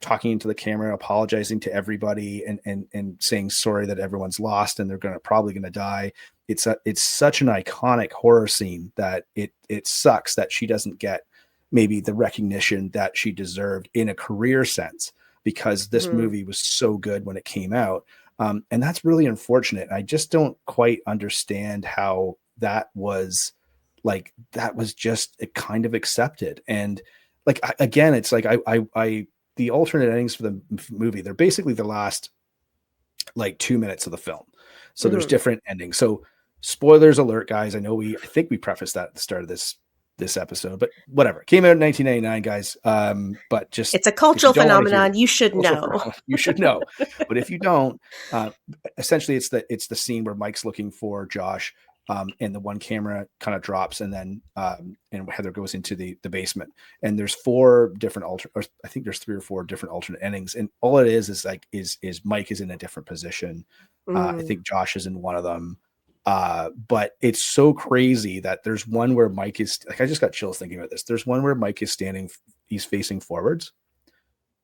talking into the camera, apologizing to everybody, and saying sorry that everyone's lost and they're probably gonna die. It's such an iconic horror scene that it sucks that she doesn't get maybe the recognition that she deserved in a career sense, because this Mhm. movie was so good when it came out. And that's really unfortunate. I just don't quite understand how that was just kind of accepted. And like again, it's like I the alternate endings for the movie, they're basically the last like 2 minutes of the film. So there's Mhm. different endings. So spoilers alert, guys. I think we prefaced that at the start of this episode, but whatever. It came out in 1999, guys. But just It's a if you cultural don't want to hear phenomenon. You should cultural know. phenomenon, you should know. But if you don't, uh, essentially it's the scene where Mike's looking for Josh, and the one camera kind of drops, and then and Heather goes into the basement, and there's four different I think there's 3 or 4 different alternate endings, and all it is like is Mike is in a different position. I Mm. think Josh is in one of them. But it's so crazy that there's one where Mike is like, I just got chills thinking about this. There's one where Mike is he's facing forwards.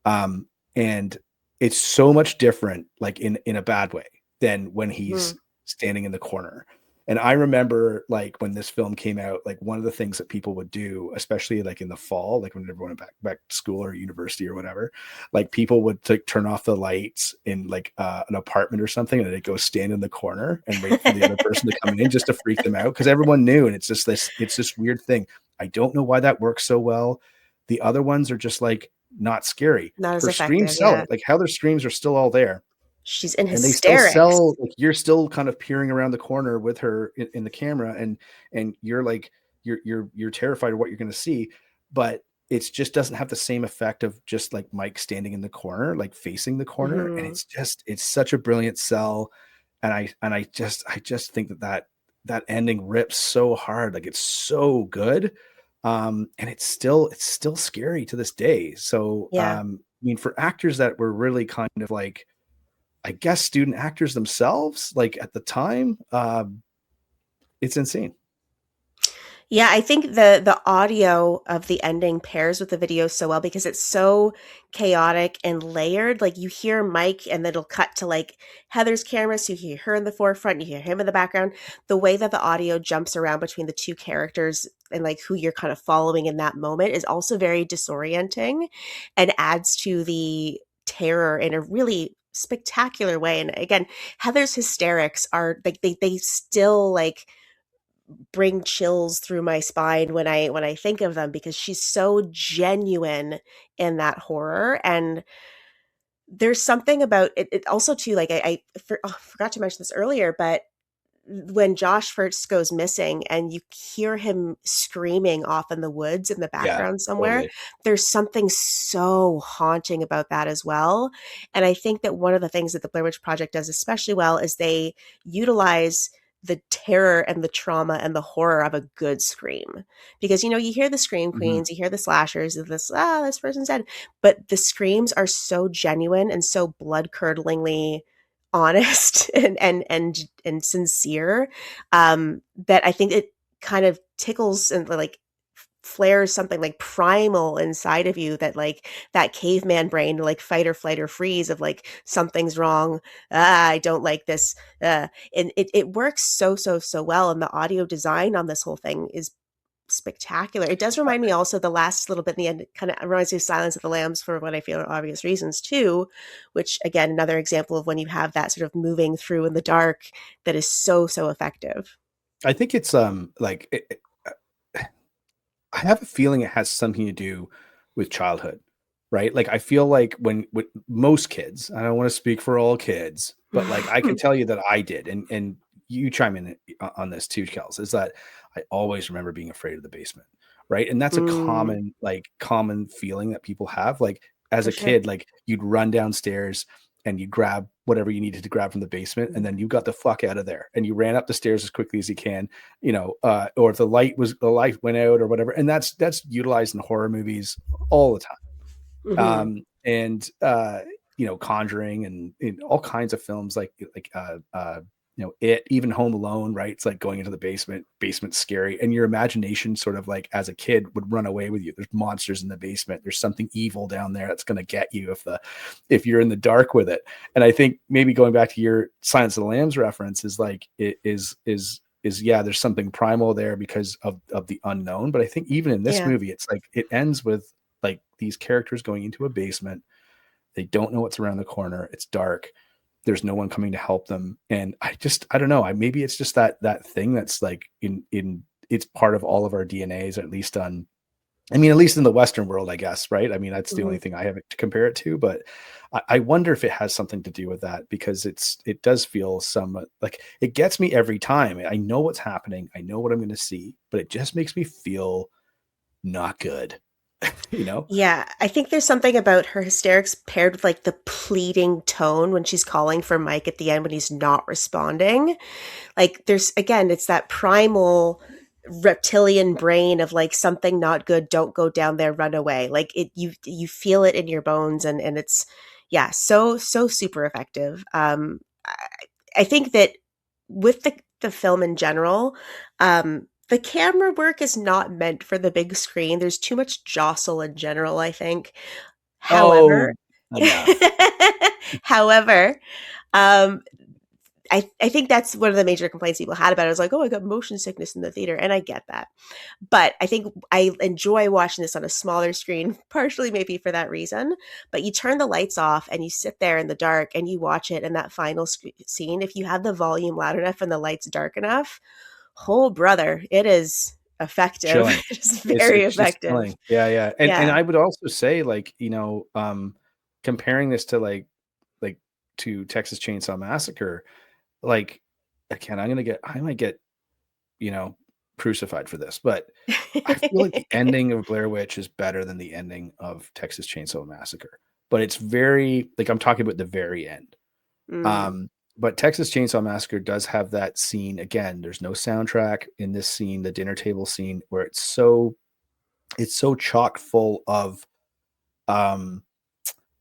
And it's so much different, like in a bad way, than when he's Mhm. standing in the corner. And I remember like when this film came out, like one of the things that people would do, especially like in the fall, like when everyone went back to school or university or whatever, like people would like turn off the lights in like an apartment or something, and they'd go stand in the corner and wait for the other person to come in just to freak them out, because everyone knew. And it's this weird thing. I don't know why that works so well. The other ones are just like not scary. Not as Her screams effective. sell Yeah. it. Like Heather's screams are still all there, She's in and they still hysterics. sell. Like you're still kind of peering around the corner with her in the camera, and you're like you're terrified of what you're going to see, but it just doesn't have the same effect of just like Mike standing in the corner, like facing the corner. And Mhm. it's such a brilliant sell. And I just think that ending rips so hard. Like it's so good. And it's still scary to this day. So Yeah. I mean, for actors that were really kind of like, I guess, student actors themselves, like at the time, it's insane. Yeah, I think the audio of the ending pairs with the video so well because it's so chaotic and layered. Like you hear Mike and then it'll cut to like Heather's camera, so you hear her in the forefront, you hear him in the background. The way that the audio jumps around between the two characters and like who you're kind of following in that moment is also very disorienting and adds to the terror in a really spectacular way. And again, Heather's hysterics are like they still like bring chills through my spine when I think of them because she's so genuine in that horror. And there's something about it also too, like forgot to mention this earlier, but when Josh first goes missing and you hear him screaming off in the woods in the Yeah, background somewhere, totally. there's something so haunting about that as well. And I think that one of the things that the Blair Witch Project does especially well is they utilize the terror and the trauma and the horror of a good scream. Because you hear the scream Mhm. queens, you hear the slashers of this person's dead, but the screams are so genuine and so blood-curdlingly honest and sincere, that I think it kind of tickles and like flares something like primal inside of you, that like that caveman brain, like fight or flight or freeze of like something's wrong, I don't like this, and it works so well, and the audio design on this whole thing is spectacular. It does remind me also the last little bit in the end kind of reminds me of Silence of the Lambs for what I feel are obvious reasons too, which again, another example of when you have that sort of moving through in the dark that is so effective. I think it's like I have a feeling it has something to do with childhood, right? Like I feel like when with most kids, I don't want to speak for all kids, but like I can tell you that I did, and you chime in on this too, Kels, is that I always remember being afraid of the basement, right? And that's a Mm, common feeling that people have. Like as for a sure. kid, like you'd run downstairs and you grab whatever you needed to grab from the basement, and then you got the fuck out of there, and you ran up the stairs as quickly as you can, or if the light went out or whatever. And that's utilized in horror movies all the time. Mm-hmm. And Conjuring and in all kinds of films it, even Home Alone, right? It's like going into the basement's scary, and your imagination sort of like as a kid would run away with you. There's monsters in the basement, there's something evil down there that's going to get you if you're in the dark with it. And I think maybe going back to your Silence of the Lambs reference is like it is yeah, there's something primal there because of the unknown. But I think even in this movie, it's like it ends with like these characters going into a basement. They don't know what's around the corner. It's dark. There's no one coming to help them. And I don't know. Maybe it's just that thing that's like in it's part of all of our DNAs, at least at least in the Western world, I guess. Right. I mean, that's the only thing I have to compare it to, but I wonder if it has something to do with that, because it does feel like it gets me every time. I know what's happening. I know what I'm going to see, but it just makes me feel not good. Yeah, I think there's something about her hysterics paired with like the pleading tone when she's calling for Mike at the end when he's not responding. Like it's that primal reptilian brain of like something not good, don't go down there, run away. Like you feel it in your bones, and it's so super effective. I think that with the film in general, the camera work is not meant for the big screen. There's too much jostle in general, I think. Oh, However, enough. however, um, I think that's one of the major complaints people had about it. I was like, oh, I got motion sickness in the theater, and I get that. But I think I enjoy watching this on a smaller screen, partially maybe for that reason. But you turn the lights off and you sit there in the dark and you watch it, and that final scene, if you have the volume loud enough and the lights dark enough, oh brother, it is effective. Chilling. It's very effective. Chilling. Yeah. And Yeah. I would also say, like, comparing this to like to Texas Chainsaw Massacre, like, again, I might get, crucified for this, but I feel like the ending of Blair Witch is better than the ending of Texas Chainsaw Massacre. But it's very, like, I'm talking about the very end. Mm. But Texas Chainsaw Massacre does have that scene. Again, there's no soundtrack in this scene, the dinner table scene, where it's so chock full of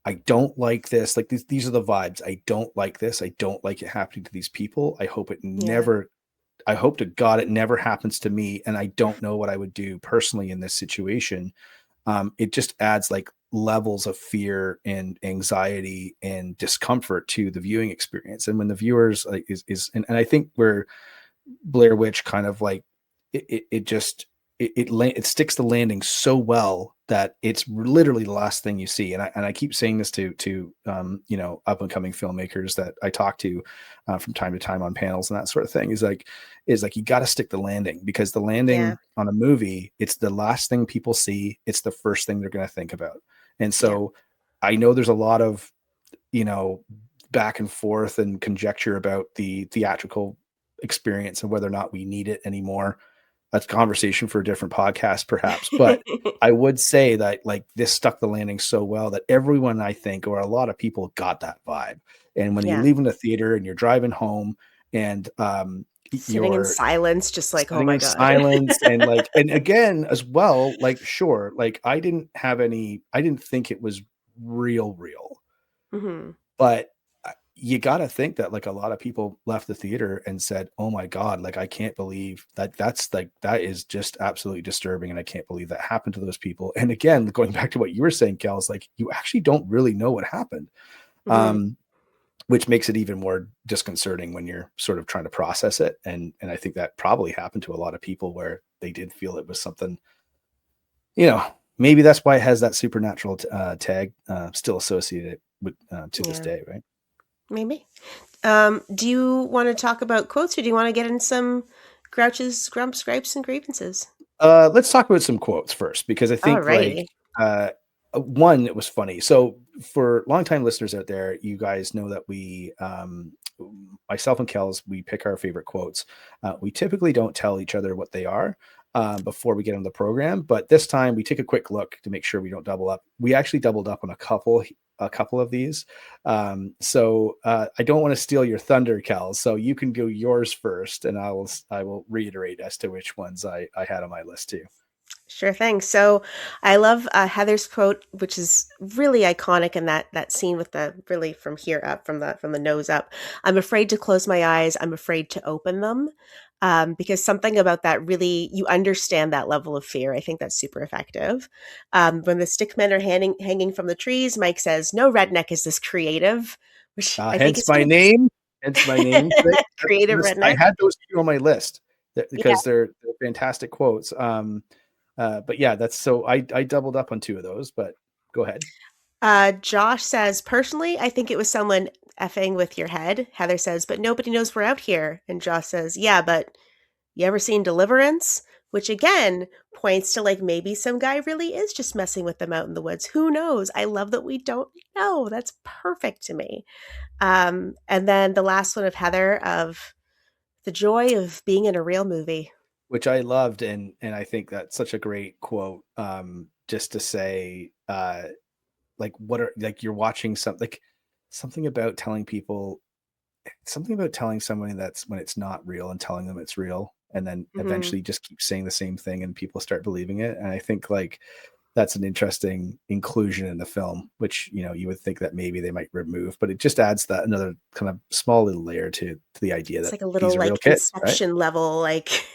I don't like this. Like, these are the vibes. I don't like this. I don't like it happening to these people. I hope Yeah. I hope to God it never happens to me. And I don't know what I would do personally in this situation. It just adds like levels of fear and anxiety and discomfort to the viewing experience. And when the viewers like and I think where Blair Witch kind of like it sticks the landing so well that it's literally the last thing you see. And I keep saying this to up and coming filmmakers that I talk to from time to time on panels and that sort of thing, is like you got to stick the landing, because the landing on a movie, it's the last thing people see. It's the first thing they're going to think about. And so I know there's a lot of back and forth and conjecture about the theatrical experience and whether or not we need it anymore. That's a conversation for a different podcast, perhaps. But I would say that like this stuck the landing so well that everyone, I think, or a lot of people, got that vibe. And when you leave in the theater and you're driving home and Sitting in silence, just like, oh sitting my in God. silence and like, and again, as well, like, sure, like I didn't think it was real, Mm-hmm. but you got to think that like a lot of people left the theater and said, oh my God, like I can't believe that is just absolutely disturbing. And I can't believe that happened to those people. And again, going back to what you were saying, Kells, like you actually don't really know what happened. Mm-hmm. Which makes it even more disconcerting when you're sort of trying to process it. And I think that probably happened to a lot of people where they did feel it was something, maybe that's why it has that supernatural tag still associated with to this day, right? Maybe. Do you want to talk about quotes, or do you want to get in some grouches, grumps, gripes, and grievances? Let's talk about some quotes first, because I think like Alrighty. one, it was funny. So for longtime listeners out there, you guys know that we myself and Kells, we pick our favorite quotes. We typically don't tell each other what they are before we get on the program, but this time we take a quick look to make sure we don't double up. We actually doubled up on a couple of these. So I don't want to steal your thunder, Kel. So you can go yours first, and I will reiterate as to which ones I had on my list too. Sure thing. So I love Heather's quote, which is really iconic in that scene with the really from here up, from the nose up. I'm afraid to close my eyes. I'm afraid to open them. Because something about that really, you understand that level of fear. I think that's super effective. When the stickmen are hanging from the trees, Mike says, "No redneck is this creative," which I think Hence is my name. Hence my name. creative I redneck. had those two on my list Yeah. because they're fantastic quotes. But yeah, that's so I doubled up on two of those, but go ahead. Josh says, personally, I think it was someone effing with your head. Heather says, but nobody knows we're out here. And Josh says, yeah, but you ever seen Deliverance? Which again points to like maybe some guy really is just messing with them out in the woods. Who knows? I love that we don't know. That's perfect to me. And then the last one of Heather of the joy of being in a real movie. Which I loved, and I think that's such a great quote. Just to say, like what are like you're watching something like something about telling people something about telling somebody that's when it's not real and telling them it's real, and then eventually just keep saying the same thing and people start believing it. And I think like that's an interesting inclusion in the film, which you would think that maybe they might remove, but it just adds that another kind of small little layer to the idea It's that like a little these are real like kids, right?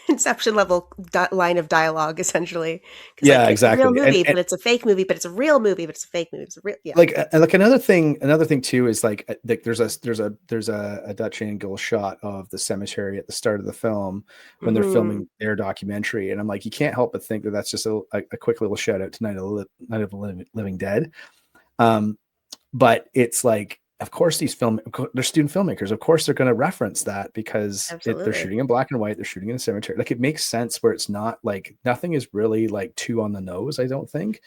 Inception level line of dialogue, essentially. Because like Yeah, it's a real exactly. movie, And but it's a fake movie, but it's a real movie, but it's a fake movie. It's a real, yeah. like another thing too is like there's a Dutch angle shot of the cemetery at the start of the film when they're Mm-hmm. filming their documentary, and I'm like, you can't help but think that that's just a quick little shout out to Night of the Living Dead. But it's like, of course they're student filmmakers, of course they're going to reference that because they're Absolutely. shooting in black and white, they're shooting in a cemetery. Like it makes sense where it's not like nothing is really like too on the nose, I don't think.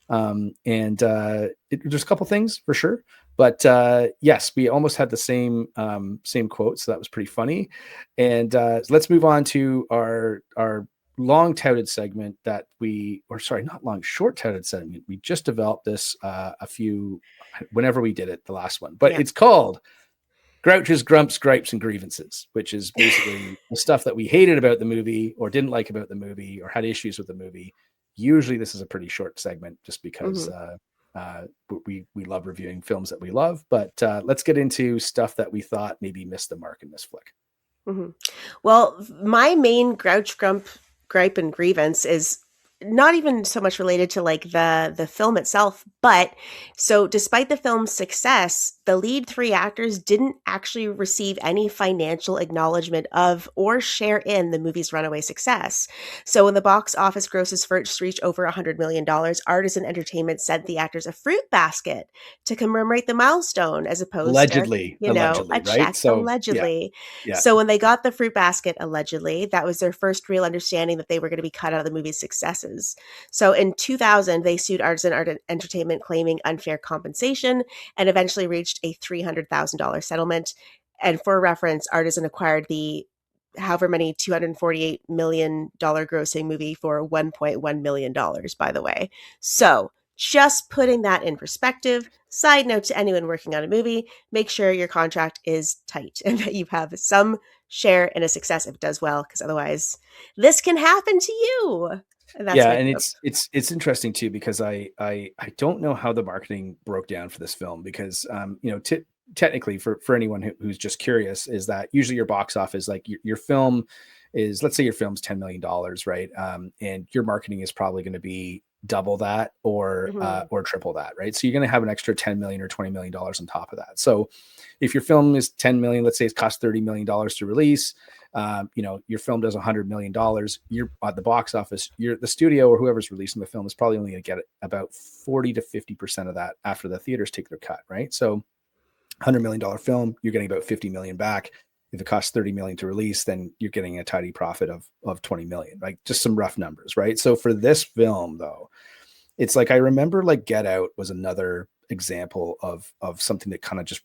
And there's a couple things for sure, but yes, we almost had the same quote, so that was pretty funny. And let's move on to our long touted segment short touted segment. We just developed this whenever we did it, the last one, but Yeah. it's called Grouches, Grumps, Gripes, and Grievances, which is basically the stuff that we hated about the movie or didn't like about the movie or had issues with the movie. Usually this is a pretty short segment just because we love reviewing films that we love, but let's get into stuff that we thought maybe missed the mark in this flick. Mm-hmm. Well, my main gripe, and grievance is not even so much related to like the film itself, but so despite the film's success, the lead three actors didn't actually receive any financial acknowledgement of or share in the movie's runaway success. So when the box office grosses first reached over $100 million, Artisan Entertainment sent the actors a fruit basket to commemorate the milestone as opposed to, Allegedly, a right? check, So allegedly. yeah. So when they got the fruit basket, allegedly, that was their first real understanding that they were going to be cut out of the movie's successes. So in 2000, they sued Artisan Entertainment claiming unfair compensation and eventually reached a $300,000 settlement. And for reference, Artisan acquired the however many $248 million grossing movie for $1.1 million, by the way. So just putting that in perspective. Side note to anyone working on a movie, make sure your contract is tight and that you have some share in a success if it does well, because otherwise this can happen to you. And that's Yeah, my and quote. it's interesting too because I don't know how the marketing broke down for this film because technically for anyone who's just curious is that usually your box office like your film is, let's say your film's $10 million, right? And your marketing is probably going to be double that or triple that, right? So you're going to have an extra 10 million or $20 million on top of that. So if your film is 10 million, let's say it costs $30 million to release, your film does $100 million, you're at the box office, the studio or whoever's releasing the film is probably only going to get about 40 to 50% of that after the theaters take their cut, right? So $100 million film, you're getting about 50 million back. If it costs 30 million to release, then you're getting a tidy profit of 20 million, like just some rough numbers, right? So for this film though, it's like, I remember like Get Out was another example of something that kind of just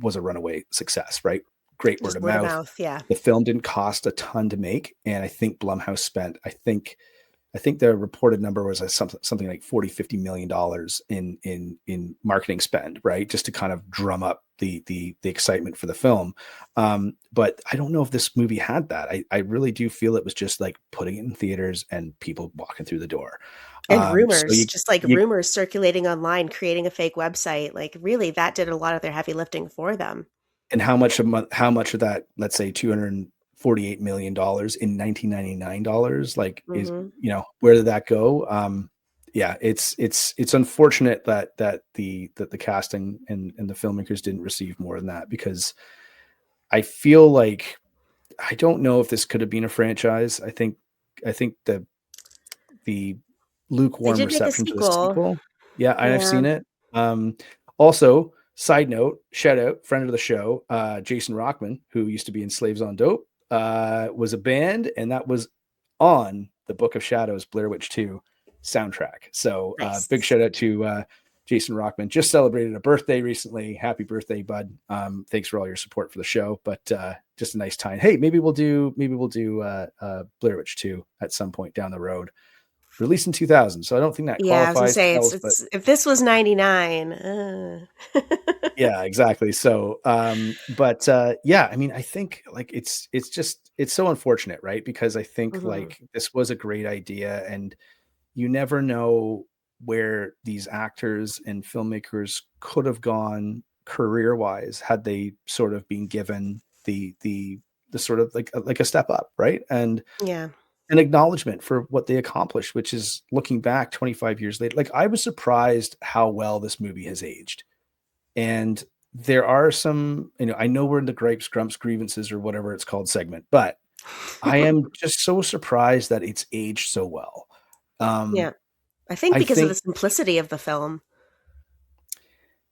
was a runaway success, right? Great word Just of word of mouth. mouth. Yeah. The film didn't cost a ton to make, and I think Blumhouse spent, I think the reported number was something like 40-50 million dollars in marketing spend, right? Just to kind of drum up the excitement for the film. But I don't know if this movie had that. I really do feel it was just like putting it in theaters and people walking through the door. And So rumors, just like you rumors circulating online, creating a fake website. Like really, that did a lot of their heavy lifting for them. and how much of that, let's say $248 million in 1999 dollars, like is, Hmm. where did that go? Yeah, it's unfortunate that the casting and the filmmakers didn't receive more than that, because I feel like, I don't know if this could have been a franchise. I think the They lukewarm did make a reception to the sequel. sequel. Yeah, I've Yeah. seen it. Also, side note, shout out, friend of the show, Jason Rockman, who used to be in Slaves on Dope, was a band, and that was on the Book of Shadows Blair Witch 2 soundtrack. So big Nice. shout out to Jason Rockman. Just celebrated a birthday recently. Happy birthday, bud. Thanks for all your support for the show. But just a nice time. Hey, maybe we'll do Blair Witch 2 at some point down the road. Released in 2000, so I don't think that Yeah, I was gonna qualifies, say Kells, but it's if this was 99. yeah, exactly. So but yeah, I mean, I think like it's so unfortunate, right? Because I think Hmm. like this was a great idea, and you never know where these actors and filmmakers could have gone career wise had they sort of been given the sort of like a step up, right? And Yeah. an acknowledgement for what they accomplished, which is looking back 25 years later. Like, I was surprised how well this movie has aged. And there are some, I know we're in the gripes, grumps, grievances, or whatever it's called segment, but I am just so surprised that it's aged so well. Um, Yeah. I think I because of the think, simplicity of the film.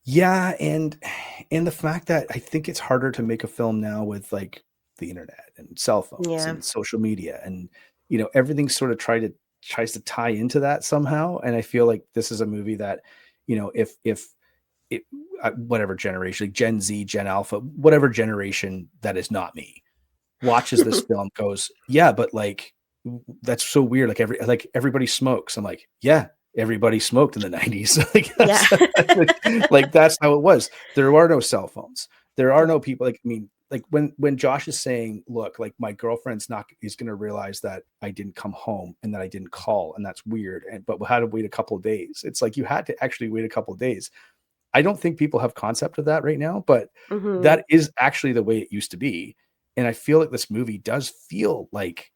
yeah, and the fact that I think it's harder to make a film now with like the internet and cell phones Yeah. and social media, and everything sort of tries to tie into that somehow. And I feel like this is a movie that, if it, whatever generation, like Gen Z, Gen Alpha, whatever generation that is not me, watches this film, goes, yeah, but like that's so weird. Like everybody smokes. I'm like, yeah, everybody smoked in the 90s. Like Yeah. that's how it was. There are no cell phones. There are Yeah. no people. Like, I mean, like when Josh is saying, look, like my girlfriend's not is going to realize that I didn't come home and that I didn't call, and that's weird. But we had to wait a couple of days. It's like you had to actually wait a couple of days. I don't think people have concept of that right now, but Hmm. that is actually the way it used to be. And I feel like this movie does feel like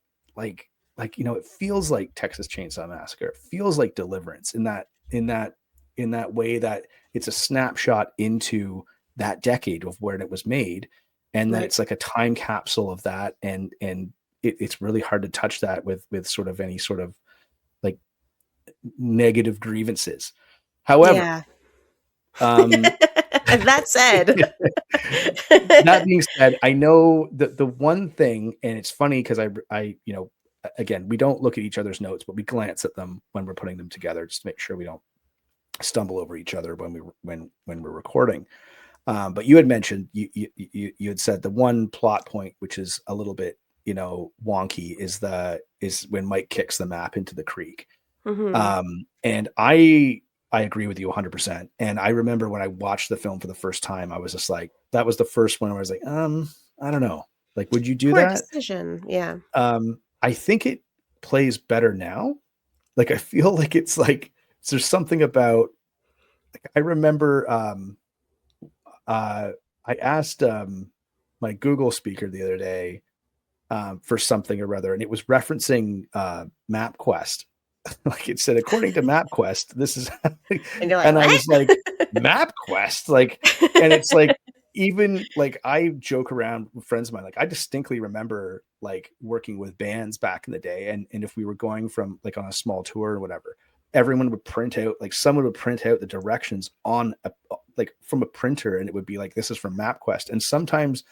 it feels like Texas Chainsaw Massacre. It feels like Deliverance in that way, that it's a snapshot into that decade of where it was made, and that Right. it's like a time capsule of that, and it's really hard to touch that with sort of any sort of like negative grievances. However, Yeah. um, That said. that being said, I know that the one thing, and it's funny because again, we don't look at each other's notes, but we glance at them when we're putting them together just to make sure we don't stumble over each other when we're recording. But you had mentioned, you had said the one plot point which is a little bit wonky is when Mike kicks the map into the creek. Hmm. And I agree with you 100%. And I remember when I watched the film for the first time, I was just like, that was the first one where I was like, I don't know. Like, would you do Poor that? decision. Yeah. I think it plays better now. Like, I feel like it's like, there's something about, like, I remember, uh, I asked, my Google speaker the other day, for something or other, and it was referencing, MapQuest. Like, it said, according to MapQuest, this is, And you're like, and I what? was like, MapQuest, like, and it's like, even like I joke around with friends of mine, like I distinctly remember like working with bands back in the day, and if we were going from like on a small tour or whatever, everyone would print out, like someone would print out the directions on like from a printer, and it would be like, this is from MapQuest. And sometimes,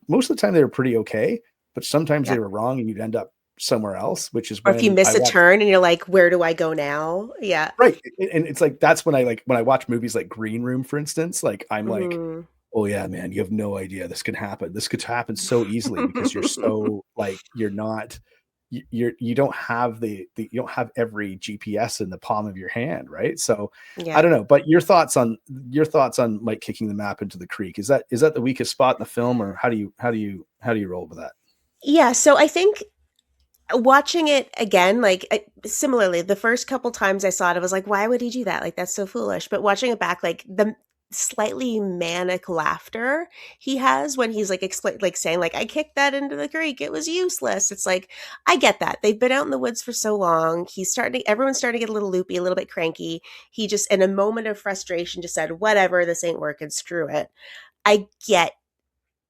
most of the time they were pretty okay, but sometimes Yeah. they were wrong, and you'd end up somewhere else, which is Or if you when I miss a watched. turn and you're like, where do I go now? Yeah. Right. And it's like, that's when I like, when I watch movies like Green Room, for instance, like I'm like, Hmm. oh yeah, man, you have no idea this could happen. This could happen so easily because you're so like you're not you don't have the you don't have every GPS in the palm of your hand, right? So I Yeah. don't know, but your thoughts on Mike kicking the map into the creek, is that the weakest spot in the film, or how do you roll with that? Yeah, so I think watching it again, like, similarly, the first couple times I saw it, I was like, "Why would he do that? Like, that's so foolish." But watching it back, like, the slightly manic laughter he has when he's, like, saying, like, "I kicked that into the creek, it was useless." It's like, I get that. They've been out in the woods for so long. Everyone's starting to get a little loopy, a little bit cranky. He just, in a moment of frustration, just said, "Whatever, this ain't working, screw it." I get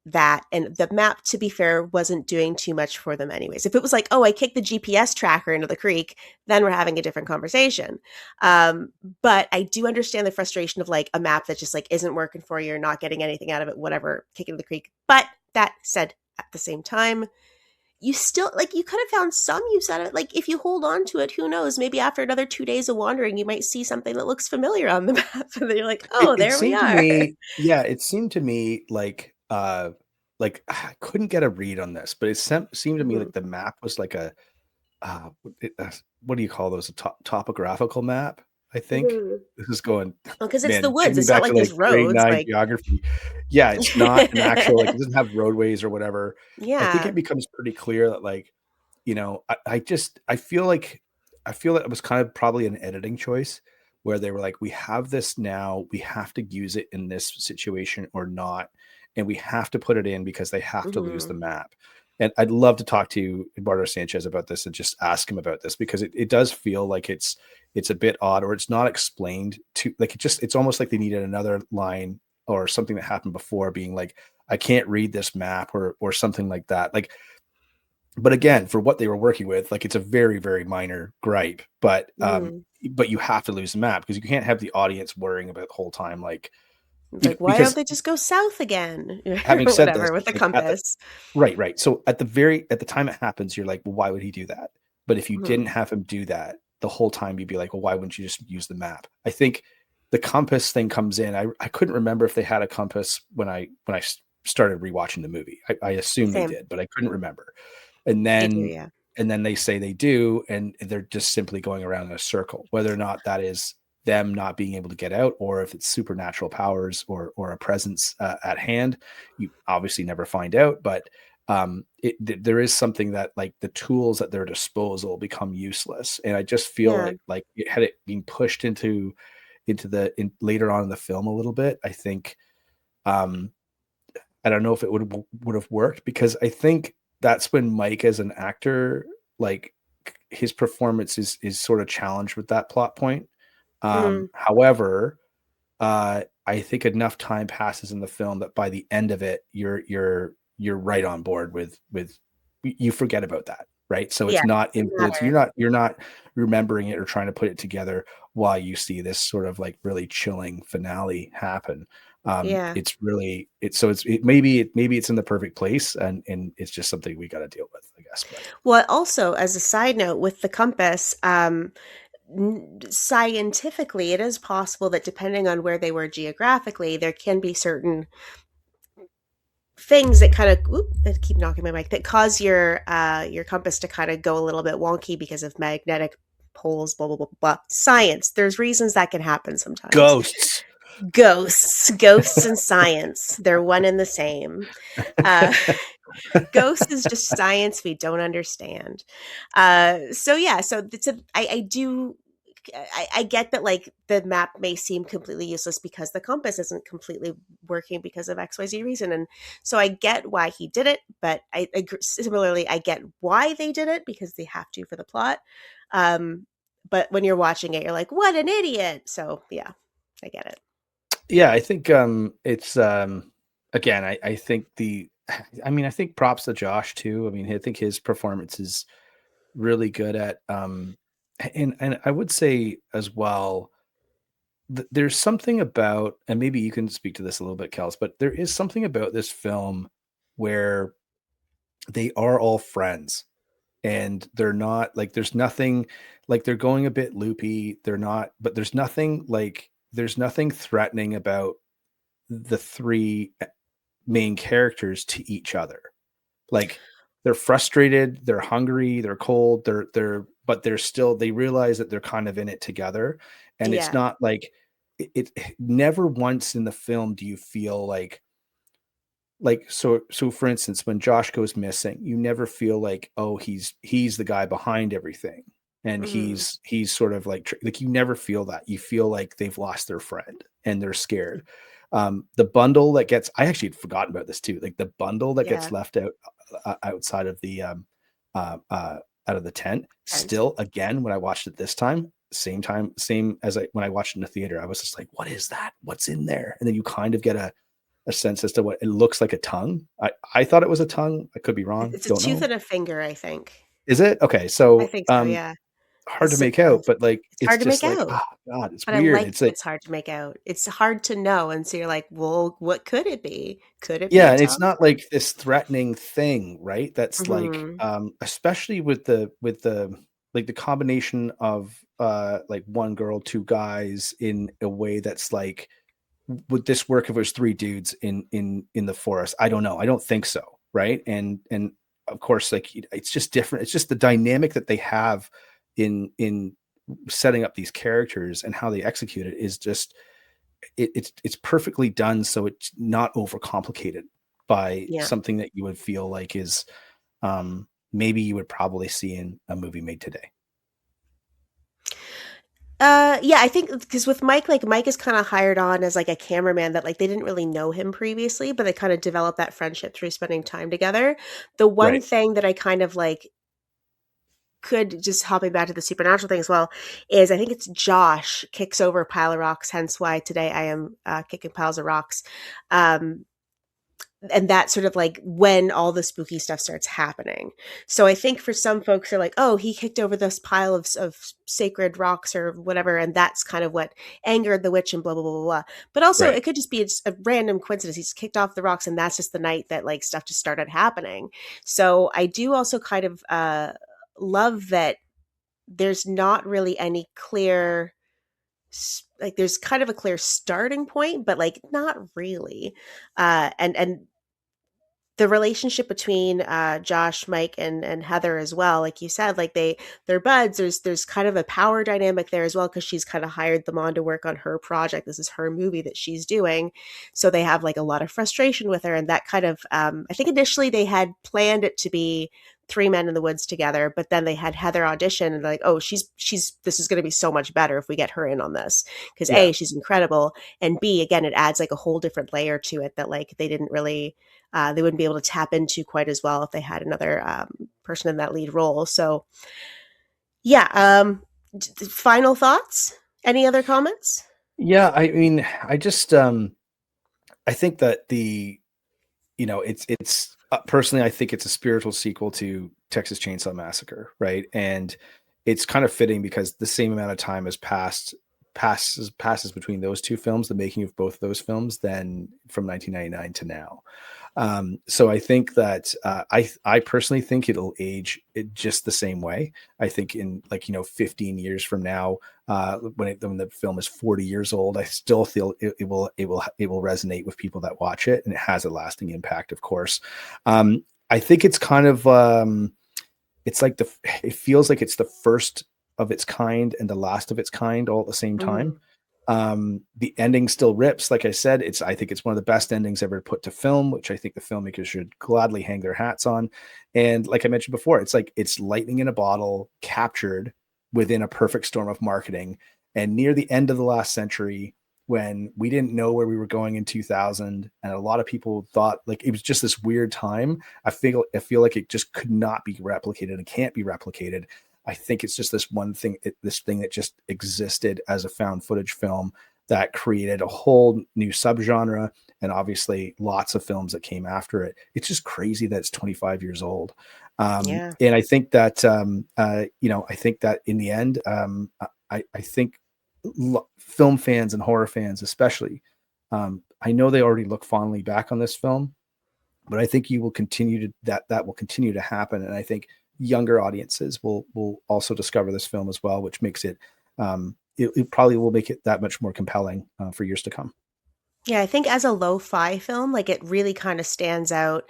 that, and the map, to be fair, wasn't doing too much for them anyways. If it was like, oh, I kicked the GPS tracker into the creek, then we're having a different conversation. um, but I do understand the frustration of like a map that just like isn't working for you, or not getting anything out of it, whatever, kick it into the creek. But that said, at the same time, you still, like, you could have found some use out of it. Like, if you hold on to it, who knows, maybe after another 2 days of wandering, you might see something that looks familiar on the map, and then you're like, It oh, it there we seemed to are. me yeah, it seemed to me like I couldn't get a read on this, but seemed to me Mhm. like the map was like what do you call those? A topographical map, I think. Mhm. This is going Well, 'cause it's the man, take woods, me it's not back like to like there's grade roads, 9 like geography. Yeah, it's not an actual like it doesn't have roadways or whatever. I think Yeah. it becomes pretty clear that like, I feel that it was kind of probably an editing choice where they were like, we have this now, we have to use it in this situation or not, and we have to put it in because they have to lose the Mhm. map. And I'd love to talk to Eduardo Sanchez about this and just ask him about this because it does feel like it's a bit odd, or it's not explained to like it's almost like they needed another line or something that happened before being like, I can't read this map or something like that. Like, but again, for what they were working with, like it's a very, very minor gripe, Mhm. but you have to lose the map because you can't have the audience worrying about the whole time, like It's like, "Why don't because they just go south again?" having Or said this, whatever with the like at the compass. right, right. So at the time it happens, you're like, well, why would he do that? But if you Mhm. didn't have him do that the whole time, you'd be like, well, why wouldn't you just use the map? I think the compass thing comes in. I couldn't remember if they had a compass when I started rewatching the movie. I assume they Same. did, but I couldn't remember. And They do, then yeah. and then they say they do, and they're just simply going around in a circle. Whether or not that is them not being able to get out, or if it's supernatural powers or a presence at hand, you obviously never find out. But there is something that like the tools at their disposal become useless, and I just feel Yeah. like had it been pushed into later on in the film a little bit, I think um, I don't know if it would have worked because I think that's when Mike as an actor, like his performance is sort of challenged with that plot point. Mhm. However, I think enough time passes in the film that by the end of it, you're right on board with you forget about that, right? So Yeah. it's not Doesn't influenced. matter. You're not remembering it or trying to put it together while you see this sort of like really chilling finale happen. Yeah. It's really it's so it's it maybe it's in the perfect place and it's just something we got to deal with, I guess. But Well, also, as a side note with the compass, scientifically, it is possible that depending on where they were geographically, there can be certain things that kind of I keep knocking my mic, that cause your compass to kind of go a little bit wonky because of magnetic poles, blah blah blah blah. Science. There's reasons that can happen sometimes. ghosts. Ghosts and science. They're one and the same. Uh Ghosts is just science we don't understand. So yeah, so I do I get that like the map may seem completely useless because the compass isn't completely working because of XYZ reason. And so I get why he did it, but similarly I get why they did it because they have to for the plot. Um, but when you're watching it, you're like, what an idiot. So yeah, I get it. Yeah, I think it's again, I think I think props to Josh too. I mean, I think his performance is really good at and I would say as well there's something about, and maybe you can speak to this a little bit, Kels, but there is something about this film where they are all friends and they're not like there's nothing like they're going a bit loopy, they're not, but there's nothing threatening about the three main characters to each other. Like they're frustrated, they're hungry, they're cold, but they're still, they realize that they're kind of in it together. And it's Yeah. not like it never once in the film do you feel so for instance, when Josh goes missing, you never feel like, oh, he's the guy behind everything. And Mhm. he's sort of like you never feel that. You feel like they've lost their friend and they're scared. The bundle that gets, I actually had forgotten about this too. Like the bundle that gets Yeah. left out outside of the out of the tent. Tent. Still, again, when I watched it this time, same as when I watched it in the theater, I was just like, what is that? What's in there? And then you kind of get a sense as to what it looks like. A tongue. I thought it was a tongue. I could be wrong. It's a Don't tooth know. and a finger, I think. Is it? Okay. I So think so, yeah. hard to It's make out, but like it's it's hard to make just like, out, oh God, it's but I weird. like It's that like, it's hard to make out. It's hard to know, and so you're like, "Well, what could it be? Could it be yeah, a and it's tongue?" not like this threatening thing, right? That's like Mhm. especially with the like the combination of like one girl, two guys in a way that's like, would this work if it was three dudes in the forest? I don't know. I don't think so, right? And of course, like it's just different. It's just the dynamic that they have in setting up these characters and how they execute it is just it's perfectly done, so it's not overcomplicated by Yeah. something that you would feel like is maybe you would probably see in a movie made today. Yeah, I think because with Mike, like Mike is kind of hired on as like a cameraman that like they didn't really know him previously, but they kind of developed that friendship through spending time together. The one Right. thing that I kind of like could just hopping back to the supernatural thing as well is I think it's Josh kicks over a pile of rocks, hence why today I am kicking piles of rocks. Um, and that's sort of like when all the spooky stuff starts happening. So I think for some folks are like, oh, he kicked over this pile of sacred rocks or whatever, and that's kind of what angered the witch and blah blah blah blah blah. But also Right. it could just be a random coincidence. He's kicked off the rocks, and that's just the night that like stuff just started happening. So I do also kind of love that there's not really any clear like there's kind of a clear starting point but like not really and the relationship between Josh, Mike, and Heather as well, like you said, like they're buds. There's kind of a power dynamic there as well because she's kind of hired them on to work on her project. This is her movie that she's doing, so they have like a lot of frustration with her, and that kind of I think initially they had planned it to be three men in the woods together, but then they had Heather audition and they're like, oh, she's this is going to be so much better if we get her in on this because Yeah. A, she's incredible, and B, again, it adds like a whole different layer to it that like they didn't really they wouldn't be able to tap into quite as well if they had another person in that lead role. So, yeah. Final thoughts? Any other comments? Yeah. I mean, I just I think that it's personally, I think it's a spiritual sequel to Texas Chainsaw Massacre, right? And it's kind of fitting because the same amount of time has passes between those two films, the making of both of those films, then from 1999 to now. So I think that I personally think it'll age it just the same way. I think in 15 years from now, when the film is 40 years old, I still feel it will resonate with people that watch it, and it has a lasting impact, of course. I think it's kind of it's like it feels like it's the first of its kind and the last of its kind all at the same time. Mm, The ending still rips. Like I said, I think it's one of the best endings ever put to film, which I think the filmmakers should gladly hang their hats on. And like I mentioned before, it's like it's lightning in a bottle captured within a perfect storm of marketing. And near the end of the last century, when we didn't know where we were going in 2000, and a lot of people thought like it was just this weird time, I feel like it just could not be replicated. It can't be replicated. I think it's just this one thing, this thing that just existed as a found footage film that created a whole new subgenre, and obviously lots of films that came after it. It's just crazy that it's 25 years old. yeah. And I think that, I think that in the end, I think film fans and horror fans, especially, I know they already look fondly back on this film, but I think you will continue to that will continue to happen, and I think younger audiences will also discover this film as well, which makes it it probably will make it that much more compelling for years to come. Yeah, I think as a lo-fi film, like it really kind of stands out,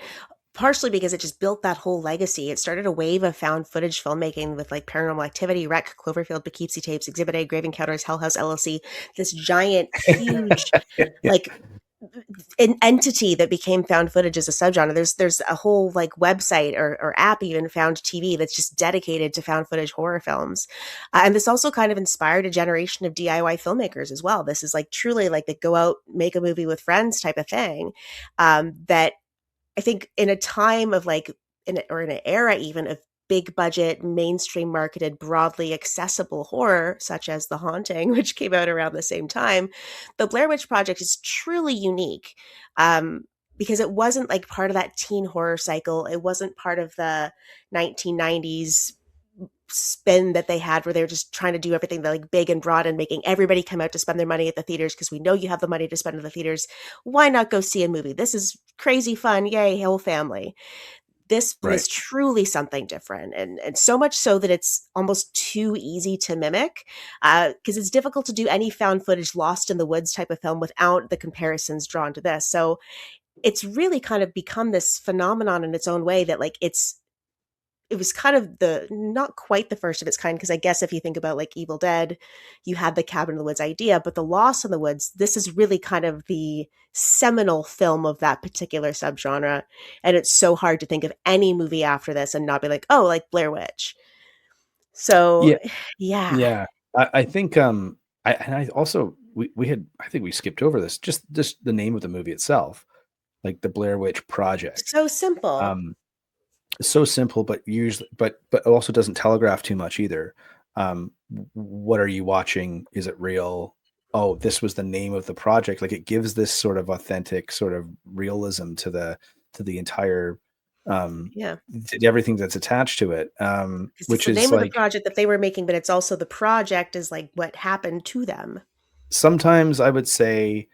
partially because it just built that whole legacy. It started a wave of found footage filmmaking with like Paranormal Activity, Wreck, Cloverfield, Poughkeepsie Tapes, Exhibit A, Grave Encounters, Hell House LLC, this giant, huge, Yeah. like an entity that became found footage as a subgenre. There's a whole like website or app, even Found TV, that's just dedicated to found footage horror films. And this also kind of inspired a generation of DIY filmmakers as well. This is like truly like the go out, make a movie with friends type of thing. That I think in a time of like, or in an era even of big budget, mainstream marketed, broadly accessible horror, such as The Haunting, which came out around the same time, the Blair Witch Project is truly unique, um, because it wasn't like part of that teen horror cycle. It wasn't part of the 1990s spin that they had where they were just trying to do everything like big and broad and making everybody come out to spend their money at the theaters because we know you have the money to spend at the theaters. Why not go see a movie? This is crazy fun. Yay, whole family. This film Right. is truly something different, and so much so that it's almost too easy to mimic, because it's difficult to do any found footage lost in the woods type of film without the comparisons drawn to this. So it's really kind of become this phenomenon in its own way that like it was kind of the not quite the first of its kind, because I guess if you think about like Evil Dead, you had the cabin in the woods idea, but the Lost in the Woods, this is really kind of the seminal film of that particular subgenre. And it's so hard to think of any movie after this and not be like, oh, like Blair Witch. So Yeah. yeah. Yeah. I think I also we had, I think we skipped over this, just the name of the movie itself, like the Blair Witch Project. So simple. Um so simple, but usually but also doesn't telegraph too much either. What are you watching? Is it real? Oh, this was the name of the project. Like it gives this sort of authentic sort of realism to the entire Yeah. to everything that's attached to it. Because it's Which the is name of the like, project that they were making, but it's also the project is like what happened to them. sometimes I would say,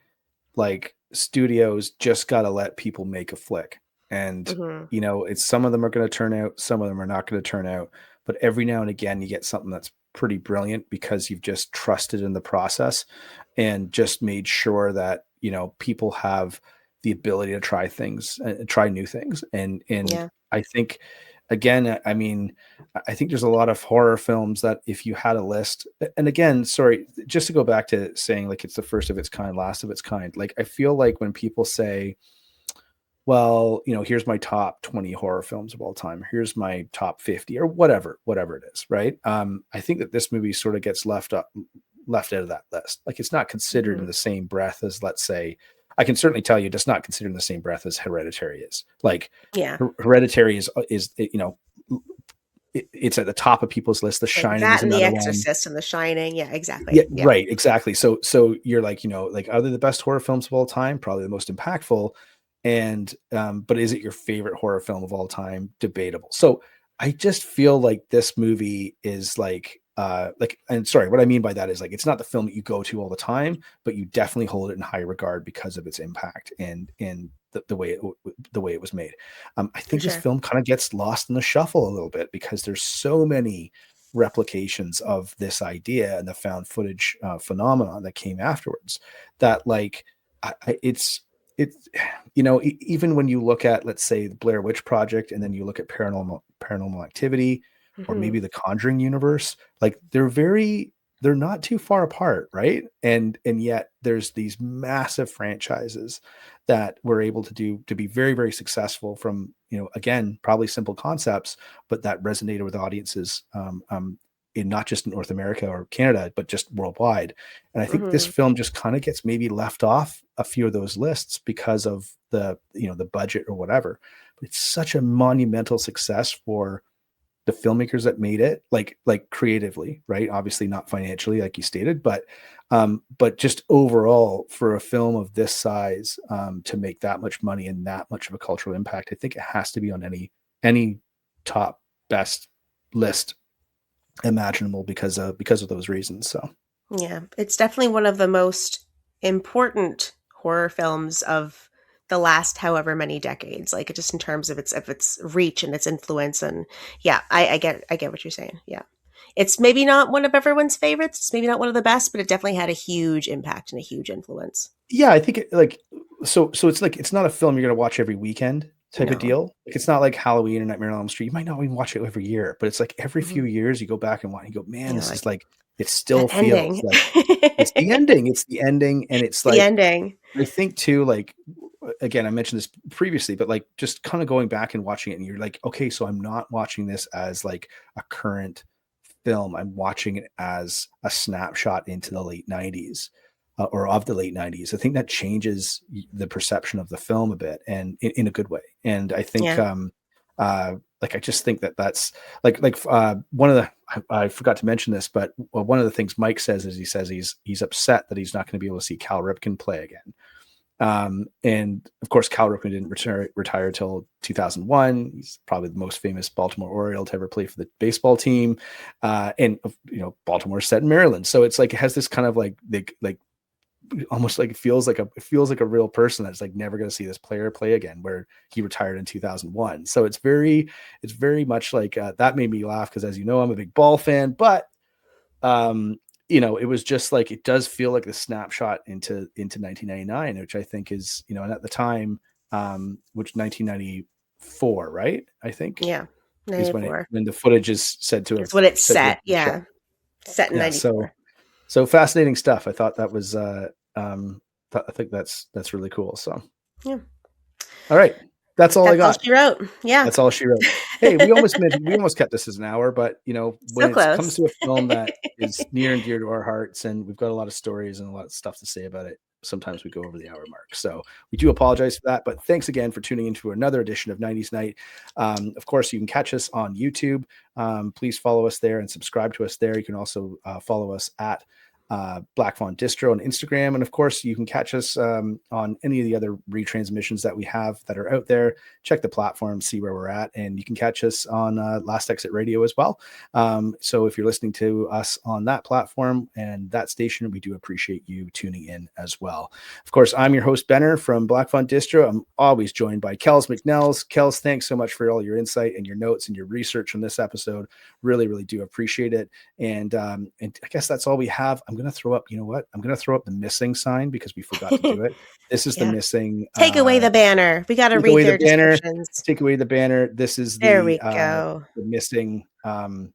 like, studios just got to let people make a flick, and Hmm. it's, some of them are going to turn out, some of them are not going to turn out, but every now and again you get something that's pretty brilliant because you've just trusted in the process and just made sure that people have the ability to try things, try new things. And Yeah. I think, again, I mean, I think there's a lot of horror films that if you had a list, and again, sorry, just to go back to saying like it's the first of its kind, last of its kind, like I feel like when people say, well, here's my top 20 horror films of all time, here's my top 50 or whatever it is, right? I think that this movie sort of gets left out of that list. Like it's not considered in Hmm. the same breath as, let's say, I can certainly tell you it's not considered in the same breath as Hereditary is. Like Yeah. Hereditary is it's at the top of people's list. The Like Shining that is and The another one. Exorcist and The Shining. Yeah, Yeah, exactly. Yeah. right, exactly. So you're like, like, are they the best horror films of all time? Probably the most impactful. And but is it your favorite horror film of all time? Debatable. So I just feel like this movie is like, and sorry, what I mean by that is, like, it's not the film that you go to all the time, but you definitely hold it in high regard because of its impact and the way it was made. I For think this sure. film kind of gets lost in the shuffle a little bit because there's so many replications of this idea and the found footage phenomenon that came afterwards, that, like, it's even when you look at, let's say, the Blair Witch Project, and then you look at Paranormal Activity, or Hmm. maybe the Conjuring universe, like they're not too far apart, right? And yet there's these massive franchises that were able to be very, very successful from, again, probably simple concepts, but that resonated with audiences, in not just North America or Canada, but just worldwide. And I think this Hmm. film just kind of gets maybe left off a few of those lists because of the budget or whatever. But it's such a monumental success for the filmmakers that made it, like creatively, right? Obviously not financially, like you stated, but just overall, for a film of this size, to make that much money and that much of a cultural impact, I think it has to be on any top best list imaginable because of those reasons. So Yeah, it's definitely one of the most important horror films of the last however many decades. Like just in terms of its reach and its influence, and yeah, I get what you're saying. Yeah. It's maybe not one of everyone's favorites. It's maybe not one of the best, but it definitely had a huge impact and a huge influence. Yeah, I think so it's like it's not a film you're gonna watch every weekend type of No. deal. Like, it's not like Halloween or Nightmare on Elm Street. You might not even watch it every year, but it's like every few Mhm. years you go back and watch and you go, man, You're this like, is like it that still feels ending. like it's the ending. It's the ending. And It's it's the like ending. I think too, like again, I mentioned this previously, but like just kind of going back and watching it, and you're like, okay, so I'm not watching this as like a current film. I'm watching it as a snapshot into the late 90s or of the late 90s. I think that changes the perception of the film a bit and in a good way. And I think, Yeah. like, I just think that that's one of the, I forgot to mention this, but one of the things Mike says is he says he's upset that he's not going to be able to see Cal Ripken play again. And of course, Cal Ripken didn't retire till 2001. He's probably the most famous Baltimore Oriole to ever play for the baseball team. And Baltimore's set in Maryland, so it's like it has this kind of like almost like it feels like a real person that's like never going to see this player play again, where he retired in 2001. So it's very much like that made me laugh because, as you know, I'm a big ball fan, but it was just like it does feel like the snapshot into 1999, which I think is, and at the time, which 1994, right? I think Yeah. is 94. when the footage is said to It's have when it's said to set. have been shot. Yeah. Set in Yeah, 94. so fascinating stuff. I thought that was I think that's really cool. So Yeah. all right, that's all I That's all got. she wrote. Yeah. That's all she wrote. Hey, we almost kept this as an hour, but when So it comes close. to a film that is near and dear to our hearts, and we've got a lot of stories and a lot of stuff to say about it, sometimes we go over the hour mark. So we do apologize for that, but thanks again for tuning into another edition of 90s Night. Of course, you can catch us on YouTube. Please follow us there and subscribe to us there. You can also follow us at Black Fawn Distro on Instagram. And of course, you can catch us on any of the other retransmissions that we have that are out there. Check the platform, see where we're at, and you can catch us on Last Exit Radio as well. So if you're listening to us on that platform and that station, we do appreciate you tuning in as well. Of course, I'm your host, Benner from Black Fawn Distro. I'm always joined by Kells McNells. Kells, thanks so much for all your insight and your notes and your research on this episode. Really, really do appreciate it. And I guess that's all we have. I'm going to throw up, you know what? I'm going to throw up the missing sign because we forgot to do it. This is the Yeah. missing. Take away the banner. We got to Take read away the their banner. descriptions. Take away the banner. This is There the we go. missing poster,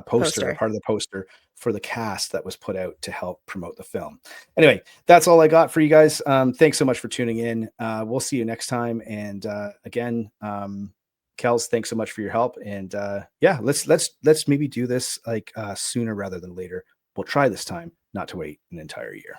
Poster. part of the poster for the cast that was put out to help promote the film. Anyway, that's all I got for you guys. Thanks so much for tuning in. We'll see you next time. And again, Kells, thanks so much for your help. And yeah, let's maybe do this like sooner rather than later. We'll try this time not to wait an entire year.